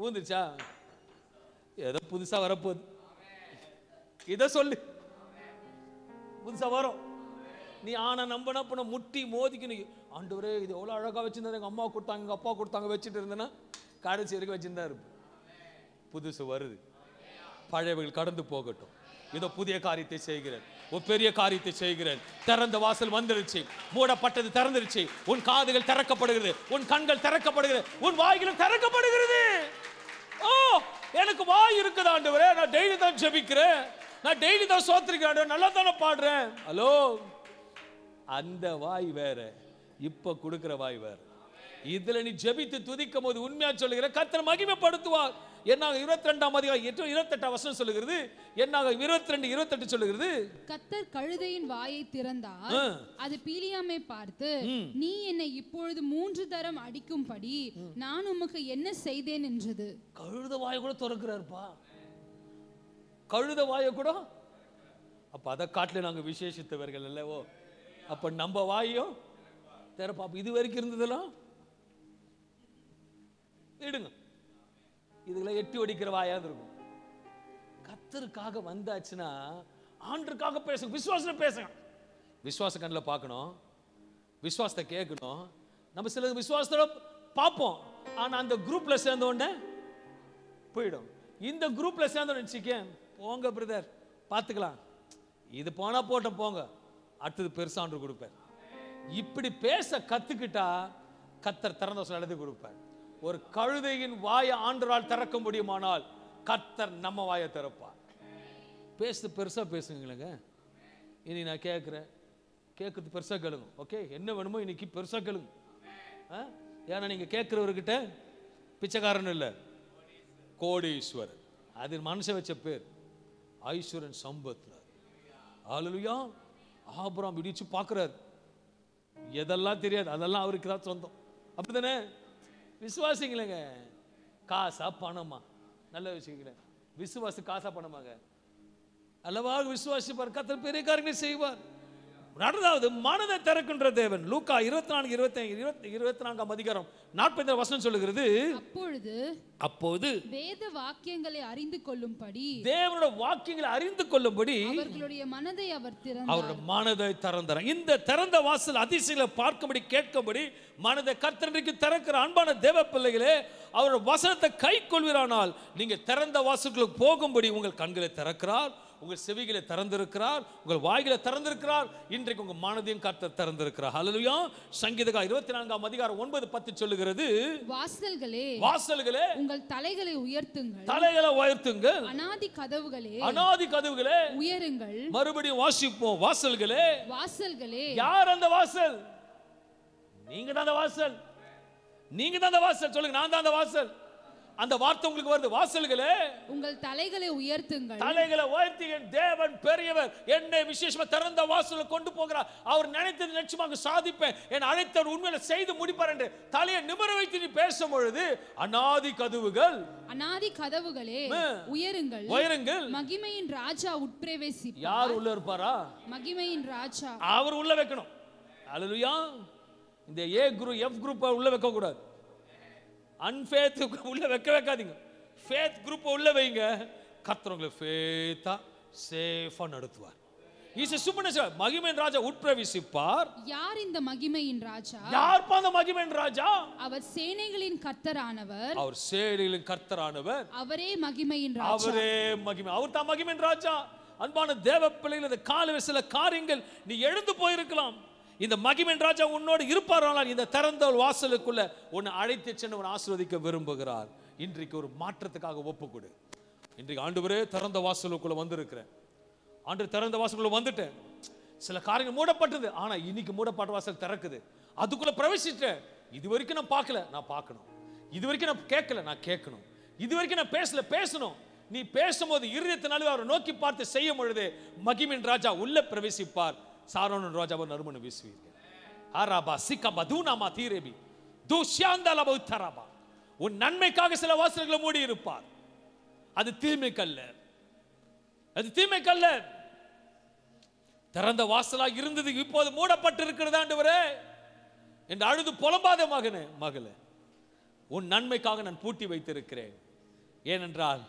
ஊந்துச்சா? ஏதோ புதுசா வரப்போகுது, இதை சொல்லு. புதுசா வரும். நீ ஆனா நம்பனா பண்ண முட்டி மோதிக்கணும். ஆண்டவரே, இது எவ்வளோ அழகா வச்சிருந்தா, எங்க அம்மா கொடுத்தாங்க, எங்க அப்பா கொடுத்தாங்க, வச்சுட்டு இருந்தேன்னா கடைசி வரைக்கும் வச்சிருந்தா இருப்பேன். புதுசு வருது, பழையவைகள் கடந்து போகட்டும். இதோ புதிய காரியத்தை செய்கிறேன், ஒரு பெரிய காரியத்தை செய்கிறேன். திறந்த வாசல் வந்துருச்சு, மூடப்பட்டது திறந்துருச்சு. உன் காதுகள் திறக்கப்படுகிறது, உன் கண்கள் திறக்கப்படுகிறது, உன் வாய்களும் திறக்கப்படுகிறது. ஓ, எனக்கு வாய் இருக்குது ஆண்டவரே, நான் டெய்லி தான் ஜெபிக்கிறேன், நான் டெய்லி தான் சோத்திரிக்கிறேன், நல்லா தானே பாடுறேன். ஹலோ, அந்த வாய் வேற, இப்ப கொடுக்கிற வாய் வேற. இதுல நீ ஜெபித்து துதிக்கும் போது உண்மையா சொல்லுகிற கர்த்தர் மகிமைப்படுத்துவார். என்னாக 22ஆம் அதிகாரம் 28 வசனம் சொல்லுகிறது. என்னாக 22:28 சொல்லுகிறது, கர்த்தர் கழுதையின் வாயை திறந்தார், அது பீலியாமை பார்த்து, நீ என்னை இப்பொழுது 3 தரம் அடிக்கும்படி நான் உமக்கு என்ன செய்தேன் என்றது. கழுத வாயை கூட திறக்கிறார்ப்பா, கழுத வாயை கூட. அப்ப அதை காட்டில நாங்க விசேஷித்தவர்கள் அல்லவோ. அப்ப நம்ம வாயும் திறப்பா. இது வரைக்கும் இருந்ததெல்லாம் இடுங்க, இதுல எட்டி ஒடிக்கிற வாயாது இருக்கும். கர்த்தருக்காக வந்தாச்சுன்னா ஆண்டருக்காக பேசுங்க, விசுவாசத்துல பேசுங்க. விசுவாச கண்ணில் பார்க்கணும், விசுவாசத்தை கேட்கணும். நம்ம சில விசுவாசத்தோட பார்ப்போம், ஆனால் அந்த குரூப்பில் சேர்ந்த உடனே போயிடும். இந்த குரூப்பில் சேர்ந்த நினச்சிக்க போங்க பிரதர் பார்த்துக்கலாம், இது போனால் போட்டோம் போங்க, அடுத்தது பெருசான்று கொடுப்பேன். இப்படி பேச கற்றுக்கிட்டா கர்த்தர் திறந்த வாசல் எழுதி கொடுப்பார். ஒரு கழுதையின் வாயை ஆண்டவரால் திறக்க முடியுமானால் கர்த்தர் நம்ம வாயை திறப்பார். பேசு பெருசாக பேசுங்களேங்க. இனி நான் கேட்குறேன், கேட்குறது பெருசாக கேளுங்க. ஓகே, என்ன வேணுமோ இன்னைக்கு பெருசாக கேளுங்க. ஏன்னா நீங்கள் கேட்குறவர்கிட்ட பிச்சைக்காரன் இல்லை, கோடீஸ்வரன். அது மனுஷன் வச்ச பேர், ஐஸ்வரன் சம்பத்ல. ஹல்லேலூயா. ஆபிரகாம் இடிச்சு பார்க்குறாரு, எதெல்லாம் தெரியாது, அதெல்லாம் அவருக்கு தான் சொந்தம். அப்படித்தானே? விசுவாசிங்களேங்க. காசா பணமா? நல்ல விஷயங்களேன். விசுவாசி காசா பணமாங்க அல்லவா? விசுவாசிப்பார், கர்த்தர் பெரிய காரியங்களை செய்வார். நடந்தாவது மனதை திறக்கின்ற தேவன். லூக்கா 24 அதிகாரம் 40 வசனம் சொல்லுகிறது, அப்பொழுது வேத வாக்கியங்களை அறிந்து கொள்ளும்படி, தேவனுடைய வாக்கியங்களை அறிந்து கொள்ளும்படி அவர்களுடைய மனதை அவர் திறந்தார். அவருடைய மனதை திறந்தார். இந்த திறந்த வாசல் அதிசயங்களை பார்க்கும்படி கேட்கும்படி மனதை கர்த்தருக்கு திறக்கிற அன்பான தேவ பிள்ளைகளே, அவருடைய வசனத்தை கை கொள்வீரானால் நீங்க திறந்த வாசலுக்கு போகும்படி உங்கள் கண்களை திறக்கிறார், உங்கள் செவிகளை திறந்திருக்கிறார், உங்கள் வாய்களை திறந்திருக்கிறார். இன்றைக்கு உங்கள் மனதையும் கர்த்தர் திறந்திருக்கிறார். ஹல்லேலூயா. சங்கீதக்காரர் 24 அதிகாரம் 9-10 சொல்லுகிறது, வாசல்களே உங்கள் தலைகளை உயர்த்துங்கள், அநாதி கதவுகளே உயருங்கள். மறுபடியும் வாசிப்போம், வாசல்களே. யார் அந்த வாசல்? நீங்க தான் அந்த வாசல். நீங்க தான் அந்த வாசல். சொல்லுங்க, நான் தான் அந்த வாசல். அந்த வார்த்தை உங்களுக்கு வருது, வாசல்களே உங்கள் தலைகளை உயர்த்துங்கள். தலைகளை உயர்த்தி, என் தேவன் பெரியவர், என்னை விசேஷமா திறந்த வாசலை கொண்டு போகிறார், அவர் நினைத்தது நிச்சயமாக சாதிப்பேன், என் அழைத்தவர் உண்மையில செய்து முடிப்பார் என்று தலையை நிமிர வைத்து நீ பேசும் பொழுது, அநாதி கதவுகளே உயருங்கள், மகிமையின் ராஜா உட்பிரவேசிப்பார். யார் உள்ள இருப்பாரா? மகிமையின் ராஜா. அவர் உள்ள வைக்கணும். ஹல்லேலூயா. இந்த ஏ குரூப் எஃப் குரூப் உள்ள வைக்க கூடாது. அன்ஃபேத் உள்ள வைக்காதீங்க. ஃபேத் குரூப் உள்ள வைங்க. கர்த்தர் உங்களை ஃபேத்தா சேஃபா நடத்துவார். Is a supernatural. மகிமையின் ராஜா உட்பிரவேசிப்பார். யார் இந்த மகிமையின் ராஜா? யார் அந்த மகிமையின் ராஜா? அவர் சேனைகளின் கர்த்தரானவர். அவர் சேனைகளின் கர்த்தரானவர். அவரே மகிமையின் ராஜா. அவரே மகிமை. அவர் தான் மகிமையின் ராஜா. அன்பான தேவ பிள்ளைகளே, இந்த காலையில சில காரியங்கள் நீ எழுந்து போயிருக்கலாம். இந்த மகிமையின் ராஜா உன்னோடு இருப்பாரானால் இந்த திறந்த வாசலுக்குள்ள உன்னை அழைத்து சென்று உன்னை ஆசீர்வதிக்க விரும்புகிறார். இன்றைக்கு ஒரு மாற்றத்துக்காக ஒப்புக்கொடு. இன்றைக்கு ஆண்டவரே திறந்த வாசலுக்குள்ள வந்திருக்கிறேன், ஆண்டு திறந்த வாசலுக்குள்ள வந்துட்டேன். சில காரியங்கள் மூடப்பட்டது, ஆனா இன்னைக்கு மூடப்பட்ட வாசல் திறக்குது. அதுக்குள்ள பிரவேசிட்டேன். இது வரைக்கும் நான் பார்க்கல, நான் பார்க்கணும். இது வரைக்கும் நான் கேட்கல, நான் கேட்கணும். இது வரைக்கும் நான் பேசல, பேசணும். நீ பேசும்போது இருதயத்தினாலே அவரை நோக்கி பார்த்து செய்யும் பொழுது மகிமையின் ராஜா உள்ள பிரவேசிப்பார். சாரோன் ராஜாவை நறுமணம் வீசுவீர்கள். ஆராபா சிக்கபா தூனாமா தீரேபி துஷ்யாந்தலபா உத்தரபா. உன் நன்மைக்காக சில வாசல்களை மூடி இருப்பார். அது தீமைக்கல்ல, அது தீமைக்கல்ல. திறந்த வாசலாக இருந்தது இப்போது மூடப்பட்டிருக்கிறது ஆண்டவரே என்று அழுது புலம்பாத மகனே, மகளே, உன் நன்மைக்காக நான் பூட்டி வைத்திருக்கிறேன். ஏனென்றால்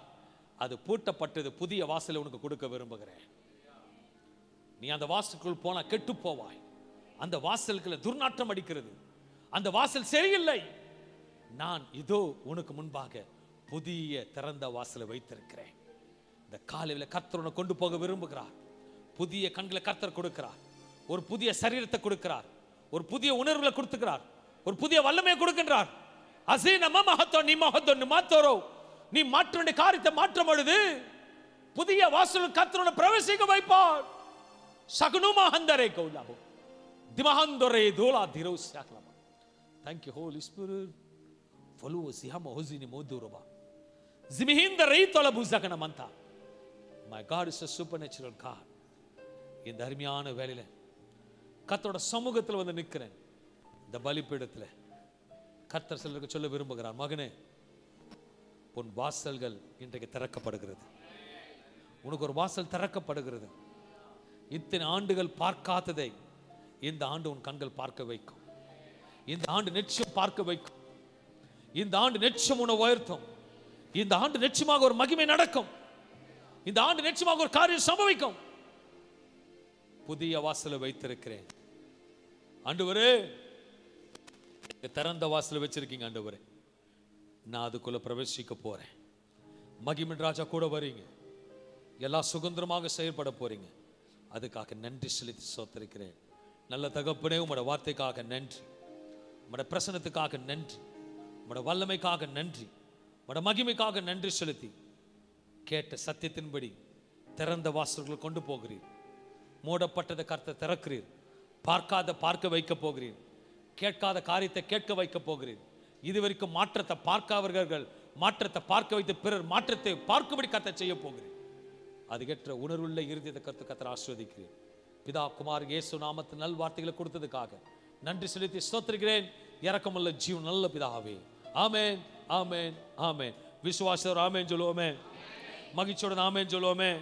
அது பூட்டப்பட்டது, புதிய வாசலை உனக்கு கொடுக்க விரும்புகிறேன். நீ அந்த வாசலுக்குள் போனா கெட்டு போவாய். அந்த வாசலுக்குள்ள துர்நாற்றம் அடிக்கிறது, அந்த வாசல் சரியில்லை. நான் இதோ உனக்கு முன்பாக புதிய திறந்த வாசலை வைத்திருக்கிறேன். இந்த காலையில கர்த்தர் உன்னை கொண்டு போக விரும்புகிறார். புதிய கண்களை கர்த்தர் கொடுக்கிறார், ஒரு புதிய சரீரத்தை கொடுக்கிறார், ஒரு புதிய உணர்வுகளை கொடுத்துக்கிறார், ஒரு புதிய வல்லமையை கொடுக்கின்றார். அசீனமா மகத்தோ நீ மகத்தோ மாத்தோரோ, நீ மாற்ற வேண்டிய காரியத்தை மாற்றும் பொழுது புதிய வாசல் கர்த்தர் உன்னை பிரவேசிக்க வைப்பார். சகுனுமா ஹந்தரே கௌலாபோ திமஹந்தரே தோலா திரோஸ்யாக்லமா. Thank you Holy Spirit. Follow Sihama Hozini Moduroba Zimihinda Reitola Buzakana Manta. My God is a supernatural God. இந்த அருமையான வேளையில கர்த்தரோட சமூகத்தில் வந்து நிற்கிறேன். இந்த பலிபீடத்துல கர்த்தர் சிலருக்கு சொல்ல விரும்புகிறார், மகனே, உன் வாசல்கள் இன்றைக்கு திறக்கப்படுகிறது. உனக்கு ஒரு வாசல் திறக்கப்படுகிறது. இத்தனை ஆண்டுகள் பார்க்காததை இந்த ஆண்டு உன் கண்கள் பார்க்க வைக்கும். இந்த ஆண்டு நிச்சயம் பார்க்க வைக்கும். இந்த ஆண்டு நிச்சயம் உன்னை உயர்த்தும். இந்த ஆண்டு நிச்சயமாக ஒரு மகிமை நடக்கும். இந்த ஆண்டு நிச்சயமாக ஒரு காரியம் சம்பவிக்கும். புதிய வாசலை வைத்திருக்கிறேன். ஆண்டவரே, திறந்த வாசலை வச்சிருக்கீங்க ஆண்டவரே, நான் அதுக்குள்ள பிரவேசிக்க போறேன். மகிமின் ராஜா கூட வரீங்க, எல்லா சுதந்திரமாக செயல்பட போறீங்க. அதுக்காக நன்றி செலுத்தி ஸ்தோத்திரிக்கிறேன். நல்ல தகப்பனே, உங்களோட வார்த்தைக்காக நன்றி, உங்களோட பிரசனத்துக்காக நன்றி, உங்களோட வல்லமைக்காக நன்றி, உங்களோட மகிமைக்காக நன்றி செலுத்தி கேட்ட சத்தியத்தின்படி திறந்த வாசல்களை கொண்டு போகிறீர். மூடப்பட்டதை கர்த்தர் திறக்கிறீர். பார்க்காத பார்க்க வைக்க போகிறீர். கேட்காத காரியத்தை கேட்க வைக்க போகிறீர். இதுவரைக்கும் மாற்றத்தை பார்க்காதவர்கள் மாற்றத்தை பார்க்க வைத்து பிறர் மாற்றத்தை பார்க்கும்படி கர்த்தர் செய்ய போகிறீர். அதுக்கேற்ற உணர்வுள்ள இருதயத்தை கர்த்தர் ஆசீர்வதிக்கிறீர். பிதா குமார் இயேசு நாமத்தின் நல் வார்த்தைகளை கொடுத்ததுக்காக நன்றி செலுத்தி ஸ்தோத்திரிக்கிறேன். இரக்கமுள்ள ஜீவன் நல்ல பிதாவே. ஆமென், ஆமென், ஆமென். விசுவாசர் ஆமென் சொல்லுவோமே, மகிழ்ச்சியோட ஆமென் சொல்லுவோமே.